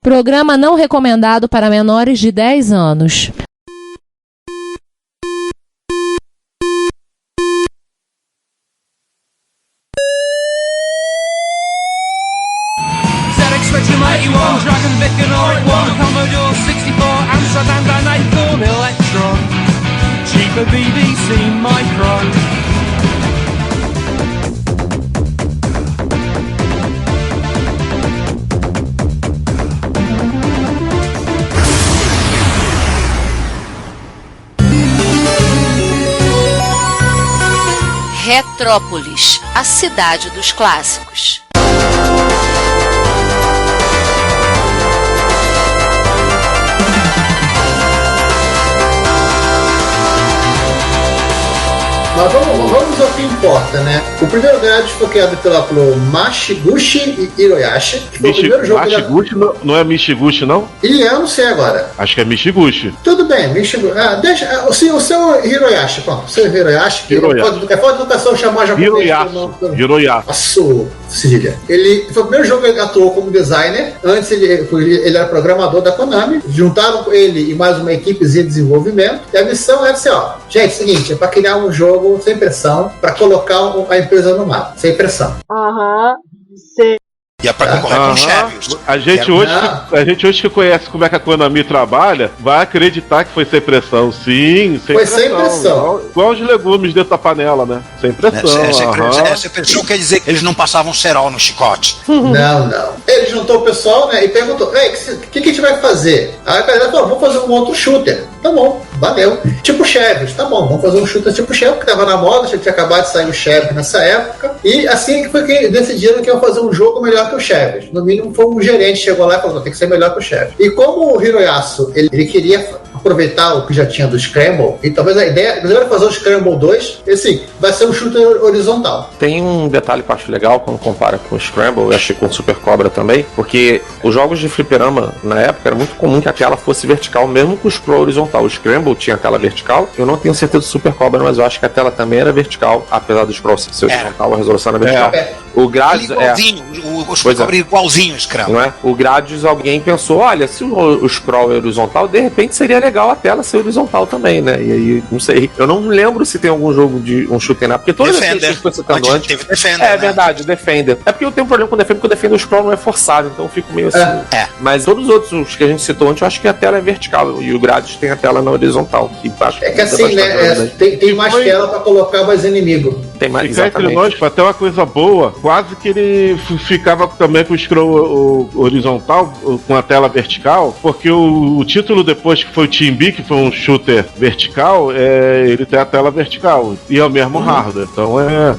Programa não recomendado para menores de 10 anos. Dragon Vic and Oric 1, Commodore 64, Amsterdam Dynate Electron, cheaper BBC Micro. Retrópolis, a cidade dos clássicos. Mas vamos ao que importa, né? O primeiro Gradius foi criado pelo Mashiguchi Hiroyashi, que foi o primeiro jogo. Mashiguchi não é Mishiguchi, não? E eu não sei agora. Acho que é Mishiguchi. Tudo bem, Mishiguchi. Deixa, o seu Hiroyashi, pronto. O seu Hiroyashi, que é foda de educação chamar japonês. Hiroyasu. Passou, Cília. Ele foi o primeiro jogo que ele atuou como designer. Antes ele era programador da Konami. Juntaram com ele e mais uma equipezinha de desenvolvimento. E a missão era assim, ó. Gente, seguinte, é pra criar um jogo sem pressão, pra colocar a empresa no mapa, sem pressão. Sim. E é pra concorrer com o Chevios. A gente hoje que conhece como é que a Konami trabalha, vai acreditar que foi sem pressão. Sim, sem foi pressão. Sem pressão. Igual os legumes dentro da panela, né? Sem pressão. Essa pressão quer dizer que eles não passavam cerol no chicote. Não. Ele juntou o pessoal, né, e perguntou, o que a gente vai fazer? Aí a galera falou, vamos fazer um outro shooter. Tá bom, valeu. Tipo Chevios, tá bom, vamos fazer um shooter tipo Chevios, que tava na moda, já tinha acabado de sair o Chevios nessa época. E assim que foi que decidiram que iam fazer um jogo melhor que o Chevios. No mínimo foi um gerente, chegou lá e falou, tem que ser melhor que o Chevios. E como o Hiroyasu, ele queria aproveitar o que já tinha do Scramble, e talvez a ideia era fazer o Scramble 2, e assim, vai ser um shooter horizontal. Tem um detalhe que eu acho legal quando compara com o Scramble, eu achei com o Super Cobra também, porque os jogos de fliperama, na época, era muito comum que a tela fosse vertical, mesmo com o scroll horizontal. O Scramble tinha a tela vertical, eu não tenho certeza do Super Cobra, mas eu acho que a tela também era vertical, apesar do scroll ser horizontal, a resolução era vertical. O Gradius o Super Cobra igualzinho o Scramble. Não é? O Gradius, alguém pensou, olha, se o scroll é horizontal, de repente seria legal a tela ser horizontal também, né? E aí, não sei. Eu não lembro se tem algum jogo de um shooter, porque todas as coisas que foi citando antes. Teve Defender, é verdade, Defender. É porque eu tenho um problema com o Defender, porque o Defender o scroll não é forçado, então eu fico meio assim. Mas todos os outros que a gente citou antes, eu acho que a tela é vertical e o Gradius tem a tela na horizontal. E acho que assim, né? Tem mais tela pra colocar mais inimigo. Tem mais, exatamente. Entre nós, foi até uma coisa boa, quase que ele ficava também com o scroll horizontal, com a tela vertical, porque o título depois que foi o Team B, que foi um shooter vertical, ele tem a tela vertical e é o mesmo hardware. Então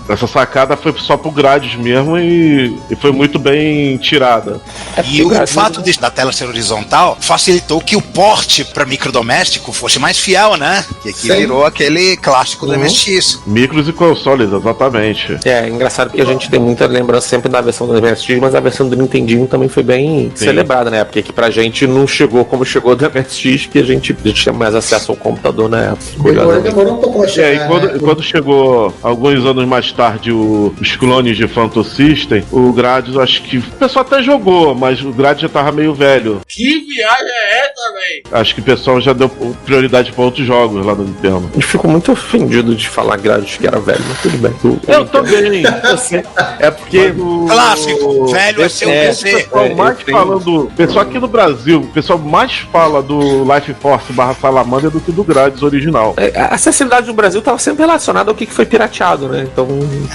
essa sacada foi só pro Gradius mesmo e foi muito bem tirada. E o fato da tela ser horizontal facilitou que o porte para microdoméstico fosse mais fiel, né? Que aqui virou aquele clássico do MSX. Micros e consoles, exatamente. É engraçado porque a gente tem muita lembrança sempre da versão do MSX, mas a versão do Nintendinho também foi bem celebrada, né? Porque aqui pra gente não chegou como chegou do MSX, que a gente tinha mais acesso ao computador na época. Demorou um pouco pra chegar, quando chegou alguns anos mais tarde os clones de Phantom System, o Gradius, acho que o pessoal até jogou, mas o Gradius já tava meio velho. Que viagem é essa, velho? Acho que o pessoal já deu prioridade pra outros jogos lá no Nintendo. Eu fico muito ofendido de falar Gradius que era velho, mas tudo bem. Eu também. É porque clássico, velho é seu PC. O pessoal aqui no Brasil, o pessoal mais fala do Life Force / Salamander do que do Gradius original. A acessibilidade no Brasil estava sempre relacionada ao que foi pirateado, né? Então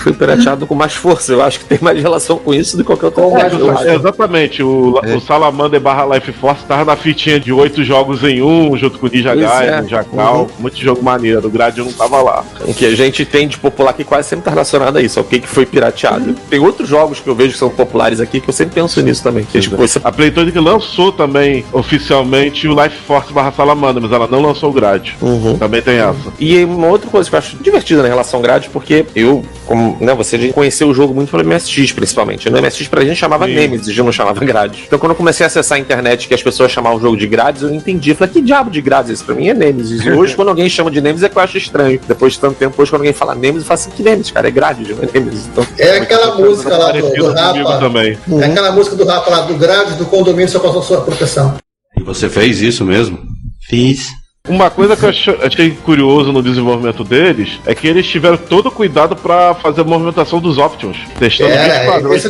foi pirateado com mais força. Eu acho que tem mais relação com isso do que qualquer outra coisa. Exatamente. O Salamander / Life Force estava na fitinha de 8 jogos em um, junto com o Ninja Gaiden, Ninja Cal, muito jogo maneiro. O Gradius não tava lá. O que a gente tem de popular aqui quase sempre está relacionado a isso, ao que foi pirateado. Tem outros jogos que eu vejo que são populares aqui que eu sempre penso nisso também. Que, a Playtoy lançou também oficialmente o Life Force / Salamander, mas ela não lançou o Gradius. Também tem essa. E uma outra coisa que eu acho divertida na relação Gradius, porque eu, como você conheceu o jogo muito pelo MSX, principalmente. No MSX pra gente chamava Nemesis, já não chamava Gradius. Então quando eu comecei a acessar a internet que as pessoas chamavam o jogo de Gradius, eu não entendi. Eu falei, que diabo de Gradius? Isso pra mim é Nemesis. E hoje, quando alguém chama de Nemesis, é que eu acho estranho. Depois de tanto tempo, hoje, quando alguém fala Nemesis, eu falo assim, que Nemesis, cara, é grade de Nemesis. Então, É aquela música lá do Rapa. Também. É aquela música do Rapa lá, do grade do condomínio só passou sua proteção. E você fez isso mesmo? Fiz. Uma coisa que eu achei curioso no desenvolvimento deles é que eles tiveram todo o cuidado pra fazer a movimentação dos Options, testando 20 padrões. Esse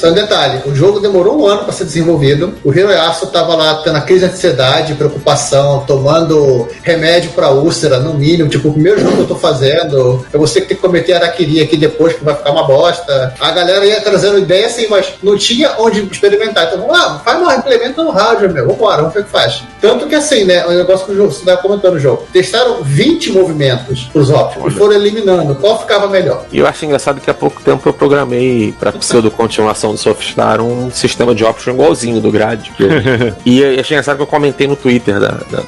é um detalhe. O jogo demorou um ano para ser desenvolvido. O Hiroyasu tava lá tendo a crise de ansiedade, preocupação, tomando remédio pra úlcera, no mínimo. Tipo, o primeiro jogo que eu tô fazendo, é você que tem que cometer araquiri aqui depois, que vai ficar uma bosta. A galera ia trazendo ideia assim, mas não tinha onde experimentar. Então, vamos lá, faz uma implementa no hardware, meu. Vambora, vamos ver o que faz. Tanto que assim, né, o negócio que você estava comentando no jogo. Testaram 20 movimentos pros Options e foram eliminando qual ficava melhor. E eu acho engraçado que há pouco tempo eu programei pra pseudo-continuação do Softstar um sistema de Option igualzinho do Grade. E eu achei engraçado que eu comentei no Twitter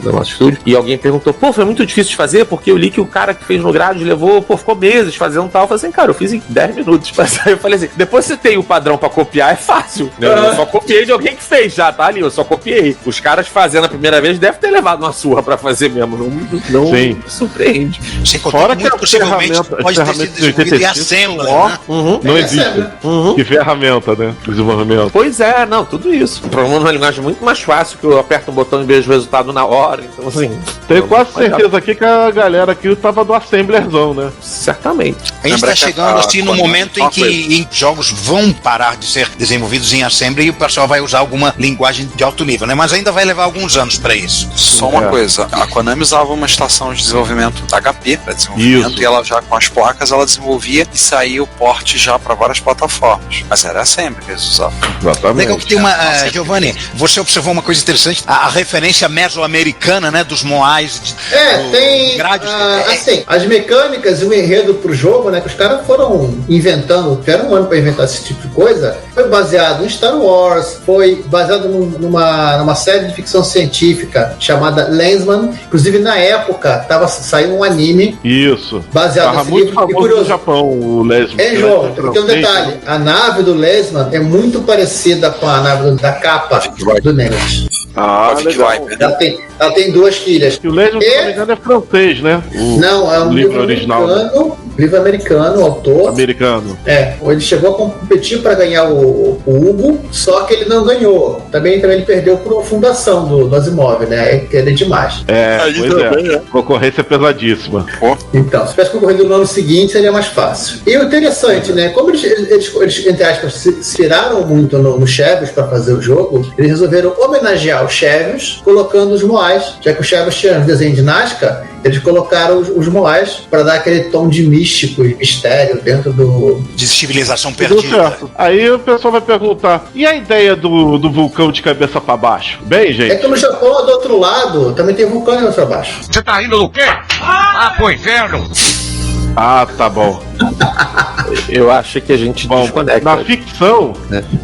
do nosso estúdio e alguém perguntou, pô, foi muito difícil de fazer porque eu li que o cara que fez no Grade levou, ficou meses fazendo tal. Eu falei assim, cara, eu fiz em 10 minutos. Eu falei assim, depois você tem o padrão pra copiar, é fácil. Eu só copiei de alguém que fez já, tá ali, eu só copiei. Os caras fazendo a primeira vez devem ter levado uma surra pra fazer mesmo, não me surpreende. Sem contar Fora que que muito possivelmente pode ter sido desenvolvido em Assembly, né? Não existe. Que ferramenta, né? Desenvolvimento. Pois é, não, tudo isso. Programa uma linguagem muito mais fácil, que eu aperto um botão e vejo o resultado na hora. Então, assim. Tenho quase certeza aqui que a galera aqui tava do Assemblerzão, né? Certamente. A gente está chegando assim no momento em que jogos vão parar de ser desenvolvidos em Assembly e o pessoal vai usar alguma linguagem de alto nível, né? Mas ainda vai levar alguns anos para isso. Só uma coisa, a Konami usava uma estação de desenvolvimento HP para desenvolvimento. Isso. E ela já com as placas ela desenvolvia e saía o porte já para várias plataformas. Mas era Assembly que eles usavam. Exatamente. Legal que tem uma... Giovanni, você observou uma coisa interessante, a referência mesoamericana, né, dos Moais. Tem assim, as mecânicas e o enredo pro jogo, né, que os caras foram inventando, tiveram um ano para inventar esse tipo de coisa, foi baseado em Star Wars, foi baseado numa série de ficção científica chamada Lensman. Inclusive, na época, tava saindo um anime. Isso. Baseado nesse livro. Muito famoso no Japão, o Lesman. É jogo. Tem um detalhe. A nave do Lesman é muito parecida com a nave da capa do Nemesis. Legal. Ela tem duas filhas. E o Lesman, se não me engano, é francês, né? Não, é um livro original. Livro americano, o autor. Americano. Ele chegou a competir para ganhar o Hugo, só que ele não ganhou. Também ele perdeu por uma fundação do Asimov, né? Que ele é demais. A concorrência é pesadíssima. Então, se tivesse concorrido no ano seguinte, seria mais fácil. E o interessante, né? Como eles entre aspas, se inspiraram muito no Chevios para fazer o jogo, eles resolveram homenagear o Chevios colocando os Moais. Já que o Chevios tinha um desenho de Nazca, eles colocaram os Moais para dar aquele tom de místico e mistério dentro do... de civilização perdida. Aí o pessoal vai perguntar, e a ideia do vulcão de cabeça para baixo? Bem, gente... É que no Japão, do outro lado, também tem vulcão de cabeça para baixo. Você tá rindo do quê? Pro inferno! Tá bom. Eu acho que a gente desconecta. Na ficção,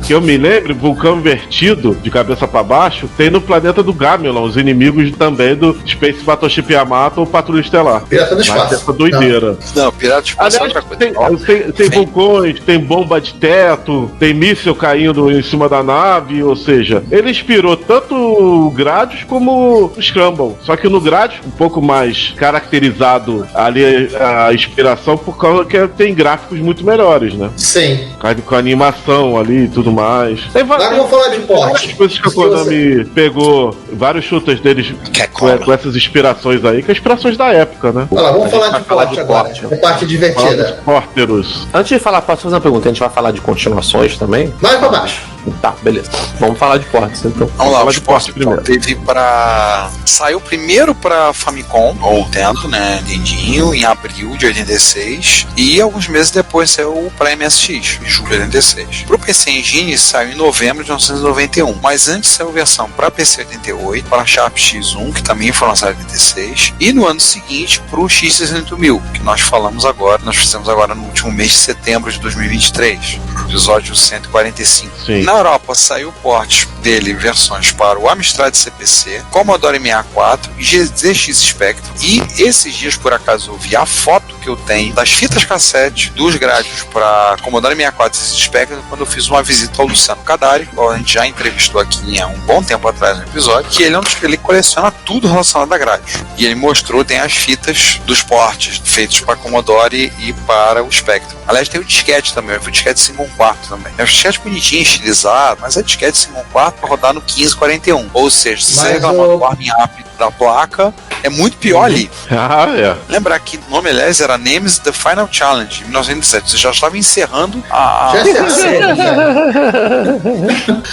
que eu me lembro, vulcão invertido, de cabeça pra baixo, tem no planeta do Gamelon, os inimigos também do Space Battleship Yamato ou Patrulha Estelar. Pirata do Espaço. Essa doideira. Não, Pirata do Espaço é outra coisa. Tem vulcões, tem bomba de teto, tem míssil caindo em cima da nave, ou seja, ele inspirou tanto o Gradius como o Scramble. Só que no Gradius, um pouco mais caracterizado ali a inspiração, por causa que tem gráficos muito melhores, né? Sim. Com a animação ali e tudo mais. Agora vamos falar de porte. Várias coisas que a Konami pegou, vários shooters deles com essas inspirações aí, que são inspirações da época, né? Olha lá, vamos falar de porte agora. É parte divertida. Porteros. Antes de falar, posso fazer uma pergunta? A gente vai falar de continuações também? Mais pra baixo. Tá, beleza. Vamos falar de portes, então. Vamos lá, os portes primeiro. Teve saiu primeiro pra Famicom, ou Nintendo, né? Nintendinho, em abril de 86. E alguns meses depois saiu pra MSX, em julho de 86. Pro PC Engine saiu em novembro de 1991. Mas antes saiu versão pra PC 88, para Sharp X1, que também foi lançado em 86. E no ano seguinte pro X68000, que nós fizemos agora no último mês de setembro de 2023. Episódio 145. Sim. Na Europa saiu o porte dele, versões para o Amstrad CPC, Commodore 64 e ZX Spectrum. E esses dias, por acaso, eu vi a foto que eu tenho das fitas cassete dos Gradius para Commodore 64 e Spectrum quando eu fiz uma visita ao Luciano Cadari, que a gente já entrevistou aqui há um bom tempo atrás no episódio, que ele coleciona tudo relacionado a Gradius. E ele mostrou, tem as fitas dos portes feitos para Commodore e para o Spectrum. Aliás, tem o disquete também, foi o disquete 5/4 também. É um disquete bonitinho, estilizado, mas é disquete 5/4 para rodar no 1541. Ou seja, se você reclamar do warming up da placa, é muito pior ali. Lembrar que o nome, aliás, era Nemesis The Final Challenge, em 1907. Você já estava encerrando a...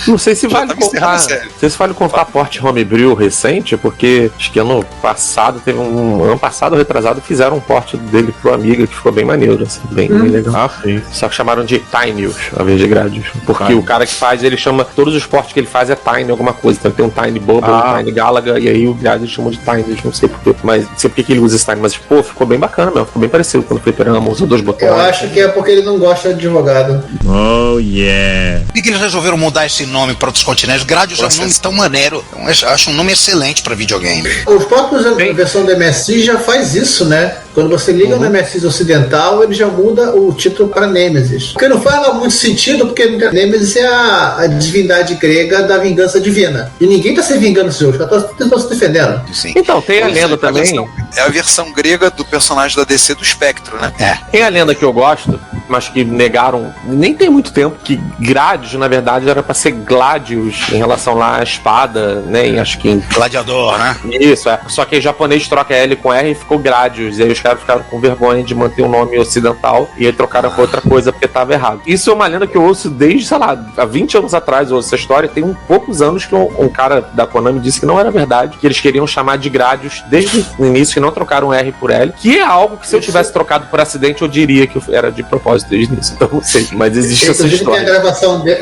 Não sei se vale contar. Não sei se vale contar porte homebrew recente, porque acho que ano passado, ano passado retrasado, fizeram um porte dele pro Amiga que ficou bem maneiro, assim, bem legal. Sim. Só que chamaram de Tiny, ao invés de Gradius. Porque o cara que faz, ele chama, todos os portes que ele faz é Tiny alguma coisa. Então tem um Tiny Bubble, um Tiny Galaga, e aí o Gradius chamou de Tiny, não sei porquê. Mas não sei porque que ele usa esse Tiny, mas pô, ficou bem bacana mesmo, ficou bem parecido quando o Fliperama usou 2 botões. Eu acho que é porque ele não gosta de advogado. Oh, yeah. Por que eles resolveram mudar esse nome para outros continentes? Gradius é um nome tão maneiro. Eu acho um nome excelente para videogame. Os próprios, a versão do MSX já faz isso, né? Quando você liga no MSX ocidental, ele já muda o título para Nemesis. Porque não faz muito sentido, porque Nemesis é a divindade grega da vingança divina. E ninguém tá se vingando desse jogo, estão se defendendo. Sim. Então, tem a lenda também. É a versão grega do personagem da DC do Spectro, né? Tem a lenda que eu gosto, mas que negaram, nem tem muito tempo, que Gradius, na verdade, era pra ser Gladius, em relação lá à espada, né? Acho que Gladiador, né? Isso, é. Só que em japonês troca L com R e ficou Gradius. E aí os caras ficaram com vergonha de manter o nome ocidental e aí trocaram com outra coisa porque tava errado. Isso é uma lenda que eu ouço desde, sei lá, há 20 anos atrás eu ouço essa história. Tem poucos anos que um cara da Konami disse que não era verdade, que eles queriam chamar de Gradius desde o início, que não trocaram R por L, que é algo que se eu tivesse trocado por acidente eu diria que era de propósito desde o início. Então não sei, mas existe essa história. Tem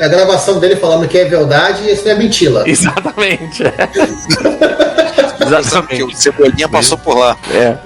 a gravação dele falando que é verdade e isso é mentira. Exatamente. Exatamente. O Cebolinha passou por lá.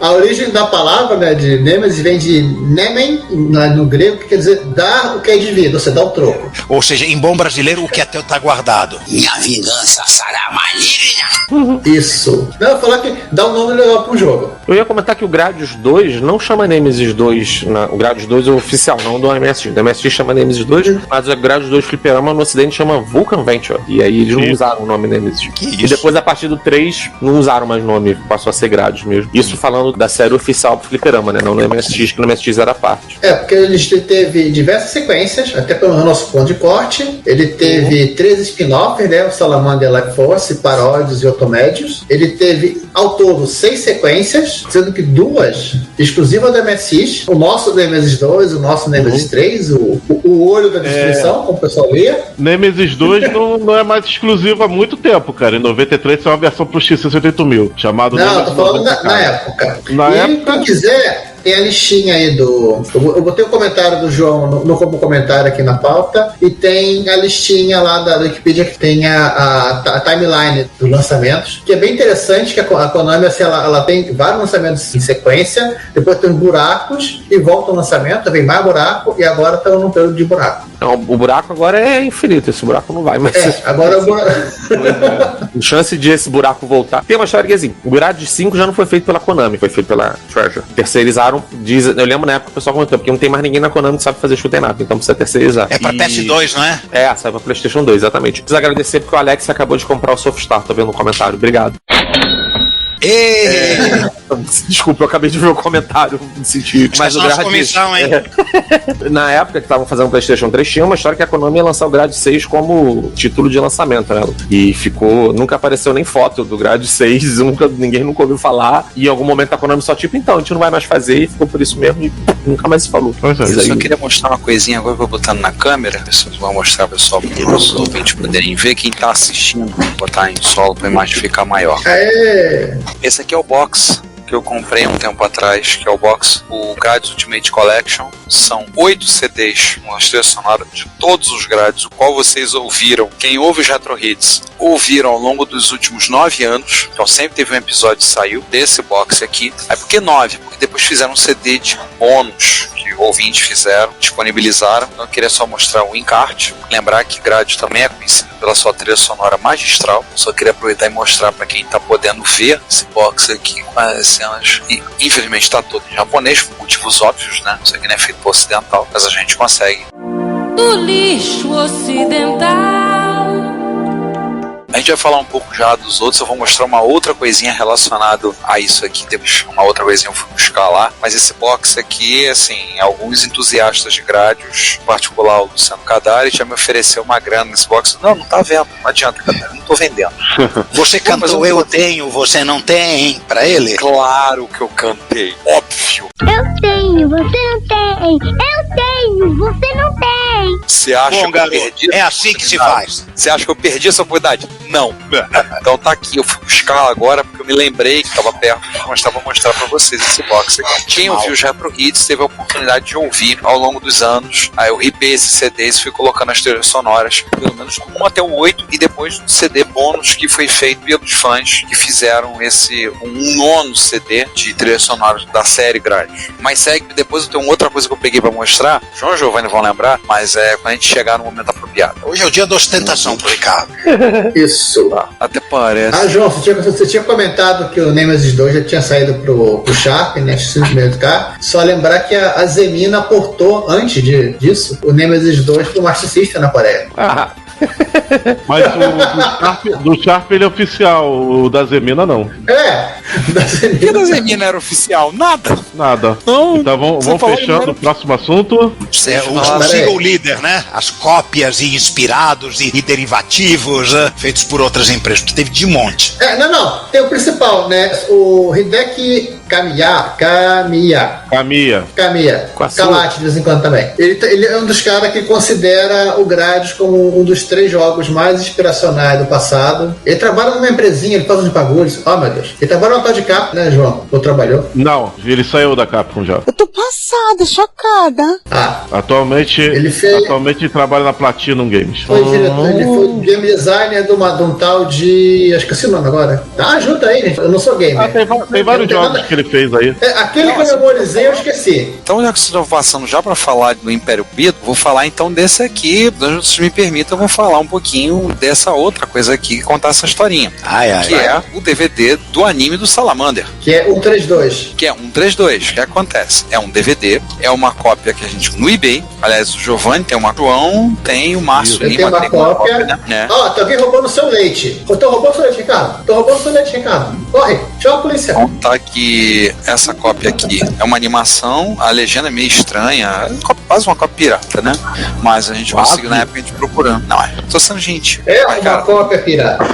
A origem da palavra, né, de Nemesis vem de Nemen, no grego, que quer dizer dar o que é devido, você dá o troco. Ou seja, em bom brasileiro, o que é teu tá guardado. Minha vingança será maligna. Isso. Não, eu falar que dá um nome legal pro jogo. Eu ia comentar que o Gradius 2 não chama Nemesis 2, o Gradius 2 é o oficial, não do MSX. Do MSX chama Nemesis 2, mas o Gradius 2 Fliperama no ocidente chama Vulcan Venture. E aí eles não usaram o nome Nemesis. E depois, a partir do 3, não usaram mais nome, passou a ser Gradius mesmo. Isso falando da série oficial do Fliperama, né? Não no MSX, que no MSX era parte. Porque ele teve diversas sequências, até pelo nosso ponto de corte. Ele teve 13 spin-offs, né? O Salamander Life Force, Paródios e Automédios. Ele teve, ao todo, 6 sequências, sendo que 2 exclusivas do MSX. O nosso Nemesis 2, o nosso Nemesis 3, o olho da destruição, como o pessoal lia. Nemesis 2 não é mais exclusivo há muito tempo, cara. Em 93 foi uma versão pro X68000, chamado Não, Nemesis. tô falando na época. Na época, quem quiser, tem a listinha aí do... Eu botei o comentário do João como comentário aqui na pauta, e tem a listinha lá da Wikipedia que tem a timeline dos lançamentos, que é bem interessante, que a Konami, assim, ela tem vários lançamentos em sequência, depois tem os buracos, e volta o lançamento, vem mais buraco, e agora estão num período de buraco. Não, o buraco agora é infinito, esse buraco não vai mais. Agora o buraco... Chance de esse buraco voltar. Tem uma história que assim, o Gradius 5 já não foi feito pela Konami, foi feito pela Treasure. Terceirizaram, eu lembro na época o pessoal comentou, porque não tem mais ninguém na Konami que sabe fazer shoot 'em up, então precisa terceirizar. É pra PS2, não é? Sai pra PlayStation 2, exatamente. Preciso agradecer porque o Alex acabou de comprar o Softstar, tô vendo no comentário. Obrigado. Desculpa, eu acabei de ver o comentário, me senti. Mas o Gradius, na época que estavam fazendo o PlayStation 3, tinha uma história que a Konami ia lançar o Gradius 6 como título de lançamento, né? E ficou, nunca apareceu nem foto do Gradius 6, ninguém nunca ouviu falar. E em algum momento a Konami só então, a gente não vai mais fazer, e ficou por isso mesmo, e nunca mais se falou. Eu só queria mostrar uma coisinha agora que eu vou botando na câmera, pessoal, vou mostrar pro pessoal, para os ouvintes poderem ver, quem tá assistindo, vou botar em solo pra imagem ficar maior. Esse aqui é o box que eu comprei um tempo atrás, que é o box, o Gradius Ultimate Collection. São 8 CDs, uma trilha sonora de todos os Gradius, o qual vocês ouviram, quem ouve os Retro Hits, ouviram ao longo dos últimos 9 anos. Então sempre teve um episódio que saiu desse box aqui. Aí por que 9? Porque depois fizeram um CD de bônus, que ouvintes fizeram, disponibilizaram. Então eu queria só mostrar o encarte. Lembrar que Gradius também é conhecido pela sua trilha sonora magistral. Só queria aproveitar e mostrar para quem tá podendo ver esse box aqui com as cenas. E infelizmente tá todo em japonês, por motivos óbvios, né? Isso aqui não é feito por ocidental, mas a gente consegue. Do lixo ocidental. A gente vai falar um pouco já dos outros, eu vou mostrar uma outra coisinha relacionada a isso aqui, temos uma outra coisinha eu fui buscar lá, mas esse box aqui, assim, alguns entusiastas de Gradius, em particular o Luciano Cadari, já me ofereceu uma grana nesse box. Não tá vendo, não adianta, Cadari, não tô vendendo. Você cantou Eu Tenho, Você Não Tem, pra ele? Claro que eu cantei, óbvio. Eu tenho, você não tem. Eu tenho, você não tem. Você acha Bom, que eu perdi? É assim que se faz. Você acha que eu perdi essa oportunidade? Não. Então tá aqui, eu fui buscar agora porque eu me lembrei que estava perto de mostrar pra vocês esse box aqui. Quem ouviu os Retro Hits teve a oportunidade de ouvir ao longo dos anos. Aí eu ripei esses CDs e fui colocando as trilhas sonoras, pelo menos do 1 até o 8, e depois um CD bônus que foi feito pelos fãs que fizeram um nono CD de trilhas sonoras da série Gradius. Mas segue, depois eu tenho outra coisa que eu peguei pra mostrar, João e Giovanni vão lembrar, mas é quando a gente chegar no momento apropriado. Hoje é o dia da ostentação pro Ricardo. Isso. Até parece. Ah, João, você tinha comentado que o Nemesis 2 já tinha saído pro Sharp, né? Só lembrar que a Zemina portou, antes disso, o Nemesis 2 pro Master System na Coreia. Mas do Sharp ele é oficial, o da Zemina não. Da Zemina. O que da Zemina era oficial? Nada. Não, então vamos fechando o próximo assunto. O single leader, né? As cópias e inspirados e derivativos feitos por outras empresas, que teve de monte. Não. Tem o principal, né? O Hideki Kamiya. Kalate, de vez em quando também. Ele é um dos caras que considera o Gradius como um dos 3 jogos mais inspiracionais do passado. Ele trabalha numa empresinha, ele faz uns bagulhos. Oh, meu Deus. Ele trabalha numa tal de Capcom, né, João? Ou trabalhou? Não, ele saiu da Capcom já. Eu tô passada, chocada. Atualmente ele trabalha na Platinum Games. Foi diretor, ele foi game designer de um tal de... Acho que esqueci o nome agora. Ajuda aí, gente. Eu não sou gamer. Tem vários jogos que ele fez aí. Aquele que eu memorizei, eu esqueci. Então, já que vocês estão passando já pra falar do Império Bido, vou falar então desse aqui. Se vocês me permitem, eu vou falar um pouquinho dessa outra coisa aqui, que contar essa historinha. Que é o DVD do anime do Salamander. Que é 132. Que é 132. O que acontece? É um DVD, é uma cópia que a gente... No eBay, aliás, o Giovanni tem uma, João tem, o Márcio Lima tem uma cópia, né? Tem alguém roubando seu leite. Tô roubando seu leite, Ricardo. Corre, chama a polícia. Contar que essa cópia aqui é uma animação, a legenda é meio estranha, quase uma cópia pirata, né? Mas a gente conseguiu na época a gente procurando. Não, tô sendo gentil. Uma cópia pirata.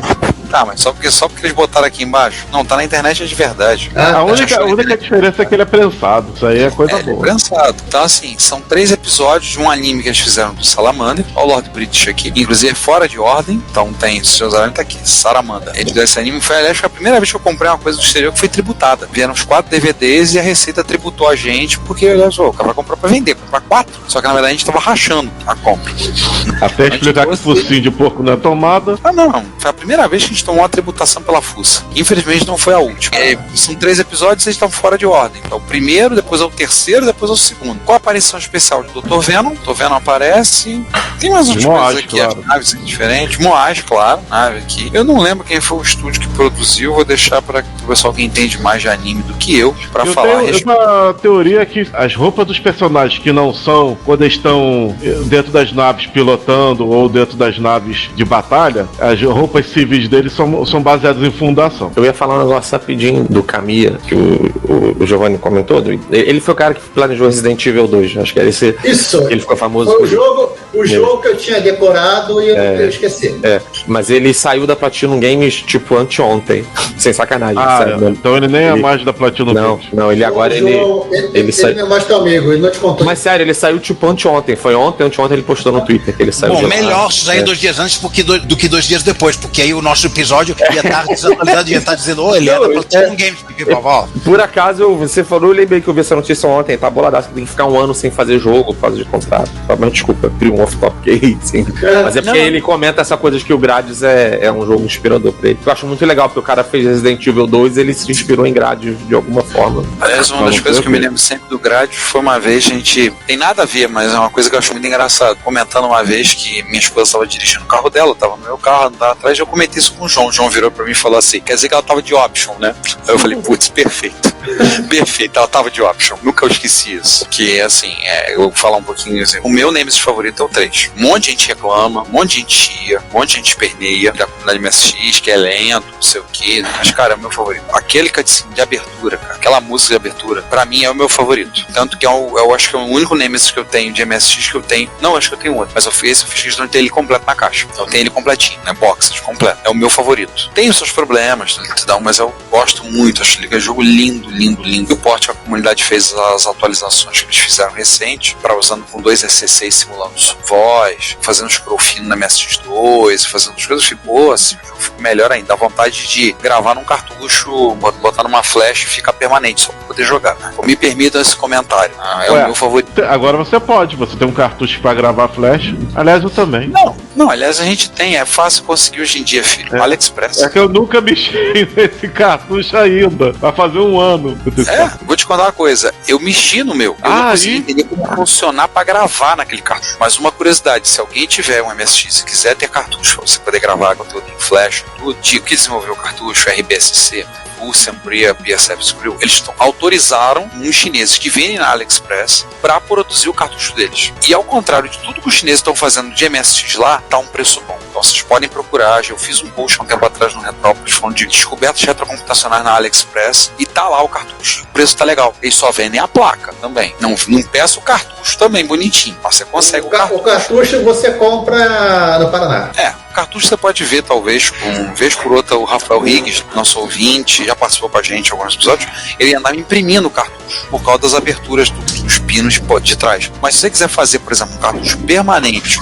Tá, mas só porque eles botaram aqui embaixo. Não, tá na internet, é de verdade. A única diferença é que ele é prensado. Isso aí é coisa boa. Ele é prensado. Então, assim, são 3 episódios de um anime que eles fizeram do Salamander. Olha o Lord British aqui. Inclusive, fora de ordem. Então, tem... Seus aranhas tá aqui. Salamandra. Ele deu esse anime. Foi, aliás, a primeira vez que eu comprei uma coisa do exterior que foi tributada. Vieram os 4 DVDs e a Receita tributou a gente. Porque, aliás, o cara vai comprar pra vender. Comprar 4. Só que, na verdade, a gente tava rachando a compra. Até explicar que o focinho de porco não é tomada. Não. Foi a primeira vez que a gente tomou uma tributação pela fuça. Infelizmente não foi a última. São 3 episódios e eles estão fora de ordem. Então o primeiro, depois é o terceiro, depois é o segundo. Qual a aparição especial do Dr. Venom? Dr. Venom aparece. Tem mais umas coisas aqui, claro. As naves diferentes. Moaz, claro, nave aqui. Eu não lembro quem foi o estúdio que produziu. Vou deixar para o pessoal que entende mais de anime do que eu para falar. A teoria é que as roupas dos personagens que não são quando eles estão dentro das naves pilotando ou dentro das naves de batalha, as roupas civis deles são baseadas em fundação. Eu ia falar um negócio rapidinho do Kamiya, que o Giovanni comentou. Ele foi o cara que planejou Resident Evil 2. Acho que era esse. Isso. Ele ficou famoso. Foi o jogo que eu tinha decorado e eu esqueci. Mas ele saiu da Platinum Games tipo anteontem. Sem sacanagem. Então ele nem é mais da Platinum Games. Não, ele agora ele saiu. Ele não é mais teu amigo, ele não te contou. Mas sério, ele saiu tipo anteontem. Foi anteontem ele postou no Twitter que ele saiu. Bom, melhor sair 2 dias antes do que 2 dias depois, porque aí o nosso episódio ia estar desatualizado, ia estar dizendo, ele é da Platinum Games, por acaso, você falou, eu lembrei que eu vi essa notícia ontem, tá boladaço, que tem que ficar 1 ano sem fazer jogo, fazer contrato. Mas desculpa, off-top sim. Mas é porque ele comenta essa coisa de que o Gradius é um jogo inspirador pra ele. Eu acho muito legal, porque o cara fez Resident Evil 2 e ele se inspirou em Gradius de alguma forma. Aliás, uma das coisas que eu me lembro sempre do Gradius foi uma vez a gente... Tem nada a ver, mas é uma coisa que eu acho muito engraçado. Comentando uma vez que minha esposa estava dirigindo o carro dela, tava no meu carro, andava atrás, e eu comentei isso com o João. O João virou pra mim e falou assim, quer dizer que ela tava de option, né? Aí eu falei, putz, perfeito. Perfeito, ela tava de option. Nunca eu esqueci isso. Que, assim, eu vou falar um pouquinho assim. O meu Nemesis favorito é o 3. Um monte de gente reclama, um monte de gente chia, um monte de gente esperneia da comunidade MSX, que é lento, não sei o que. Mas, cara, é o meu favorito. Aquele cutscene de abertura, cara, aquela música de abertura, pra mim é o meu favorito. Tanto que eu acho que é o único Nemesis que eu tenho de MSX que eu tenho. Não, acho que eu tenho outro. Mas eu fiz questão de ter ele completo na caixa. Eu tenho ele completinho, né? Boxes completo. É o meu favorito. Tem os seus problemas, mas eu gosto muito. Acho que é um jogo lindo, lindo, lindo. E o port, a comunidade fez as atualizações que eles fizeram recente, para usando com 2 EC6 simulando voz, fazendo scroll fino na MSX2, fazendo as coisas. Ficou assim, o jogo ficou melhor ainda. Dá vontade de gravar num cartucho, botar numa flash e ficar permanente, só pra poder jogar. Me permitam esse comentário. É o meu favorito. Agora você tem um cartucho pra gravar flash. Aliás, eu também. Não, aliás, a gente tem, é fácil conseguir hoje em dia, filho. AliExpress. É que eu nunca mexi nesse cartucho ainda. Vai fazer um ano. Vou te contar uma coisa. Eu mexi no meu. Eu não consegui entender como funcionar pra gravar naquele cartucho. Mas uma curiosidade, se alguém tiver um MSX e quiser ter cartucho pra você poder gravar conteúdo em flash, tudo, que desenvolveu o cartucho, RBSC, o Sembria, BSF Skrill, eles autorizaram uns chineses que vendem na AliExpress para produzir o cartucho deles. E ao contrário de tudo que os chineses estão fazendo de MSX lá, tá um preço bom. Então vocês podem procurar. Eu fiz um post há um tempo atrás no Retrópolis falando de descobertas retrocomputacionais na AliExpress e tá lá o cartucho. O preço tá legal. Eles só vendem a placa também. Não peça o cartucho também bonitinho. Mas você consegue o cartucho. O cartucho você compra no Paraná. O cartucho você pode ver, talvez, vez por outra, o Rafael Riggs, nosso ouvinte, já participou com a gente em alguns episódios, ele andava imprimindo o cartucho por causa das aberturas dos pinos de trás. Mas se você quiser fazer, por exemplo, um cartucho permanente,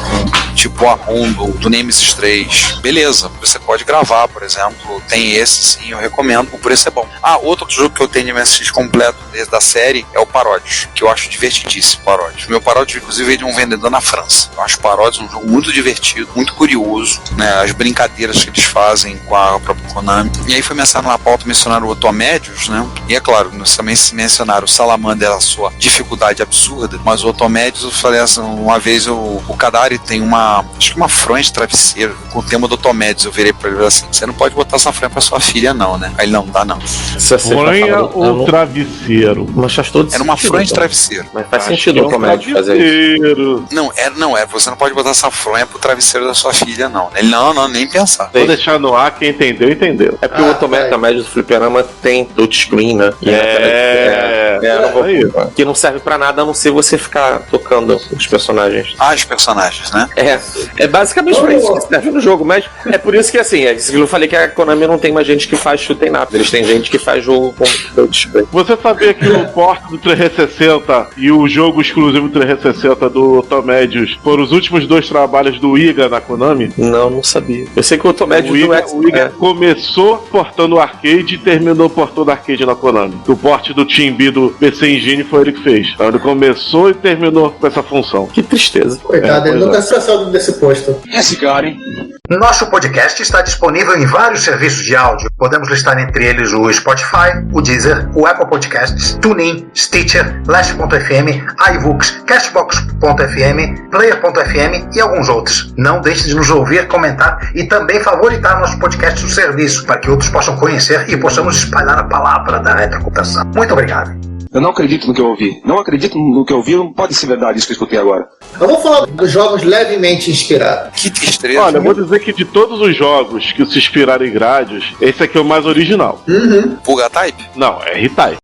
tipo a ROM do Nemesis 3, beleza, você pode gravar, por exemplo, tem esse sim, eu recomendo, o preço é bom. Outro jogo que eu tenho de MSX completo desde a série é o Parodius, que eu acho divertidíssimo, Parodius. Meu Parodius, inclusive, veio de um vendedor na França. Eu acho Parodius um jogo muito divertido, muito curioso, né, as brincadeiras que eles fazem com a própria Konami. E aí foi mencionado na pauta, mencionaram o Otomédios, né? E é claro, também se mencionaram o Salamander, a sua dificuldade absurda, mas o Otomédios, eu falei assim, uma vez o Kadari tem acho que uma fronha de travesseiro com o tema do Otomédios. Eu virei pra ele assim, você não pode botar essa fronha pra sua filha não, né? Aí ele não dá não. Fronha ou travesseiro? Era uma fronha de travesseiro. Mas faz sentido o Otomédios fazer isso. Não, você não pode botar essa fronha pro travesseiro da sua filha não. Ele não, nem pensar. Vou deixar no ar, quem entendeu, entendeu. É porque o Otomédios do Fliperama tem touchscreen, né? Que não serve pra nada a não ser você ficar tocando os personagens. Os personagens, né? É basicamente pra isso que serve no jogo, mas é por isso que assim, eu falei que a Konami não tem mais gente que faz shoot 'em up, eles têm gente que faz jogo com touchscreen. Você sabia que o port do 360 e o jogo exclusivo 360 do Otomédios foram os últimos 2 trabalhos do Iga na Konami? Não sabia. Eu sei que o Otomédios o Iga começou portando o arcade e terminou portando o arcade na Konami. O port do Team B do PC Engine foi ele que fez. Então ele começou e terminou com essa função. Que tristeza. Coitado, ele nunca se saiu desse posto. Esse cara, hein? Nosso podcast está disponível em vários serviços de áudio. Podemos listar entre eles o Spotify, o Deezer, o Apple Podcasts, TuneIn, Stitcher, Last.fm, iVoox, Cashbox.fm, Player.fm e alguns outros. Não deixe de nos ouvir, comentar e também favoritar nosso podcast no serviço, para que outros possam conhecer e possamos espalhar a palavra da retrocomputação. Muito obrigado. Eu não acredito no que eu ouvi. Não acredito no que eu ouvi, não pode ser verdade isso que eu escutei agora. Eu vou falar dos jogos levemente inspirados. Que tristeza. Olha, eu vou dizer que de todos os jogos que se inspiraram em Gradius, esse aqui é o mais original. Pulga Type? Não, é R-Type.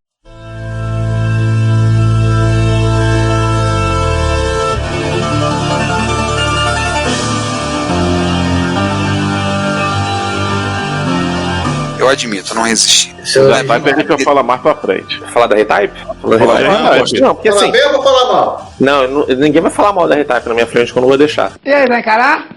Eu admito, não resisti. Vai perder que eu falo mais pra frente. Falar da R-Type? Não, porque assim... Falar bem ou vou falar mal? Não, ninguém vai falar mal da R-Type na minha frente que eu não vou deixar. E aí, vai encarar?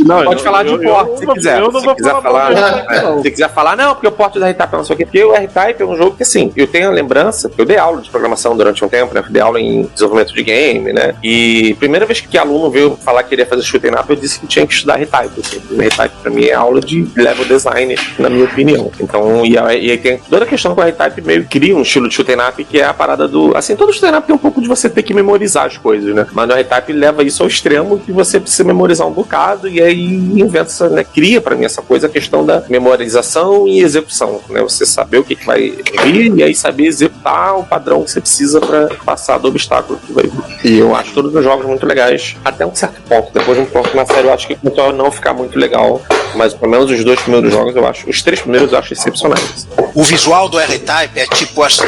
Não, Pode falar de porte se quiser. Eu não se vou quiser falar, se quiser falar, não, porque o porte do R-Type não sei o quê. Porque o R-Type é um jogo que, assim, eu tenho a lembrança, eu dei aula de programação durante um tempo, né? Dei aula em desenvolvimento de game, né? E primeira vez que aluno veio falar que queria fazer shooting up, eu disse que tinha que estudar R-Type. Assim. R-Type pra mim é aula de level design, na minha opinião. Então, e aí tem toda a questão que o R-Type meio cria um estilo de shooting up, que é a parada do... Assim, todo shooting up tem um pouco de você ter que memorizar as coisas, né? Mas no R-Type leva isso ao extremo que você precisa memorizar um bocado e aí inventa, né? Cria pra mim essa coisa, a questão da memorização e execução, né? Você saber o que vai vir e aí saber executar o padrão que você precisa pra passar do obstáculo que vai vir. E eu acho todos os jogos muito legais, até um certo ponto. Depois de um ponto na série eu acho que começou a não ficar muito legal, mas pelo menos os 2 primeiros jogos eu acho, os 3 primeiros eu acho excepcionais. O visual do R-Type é tipo assim,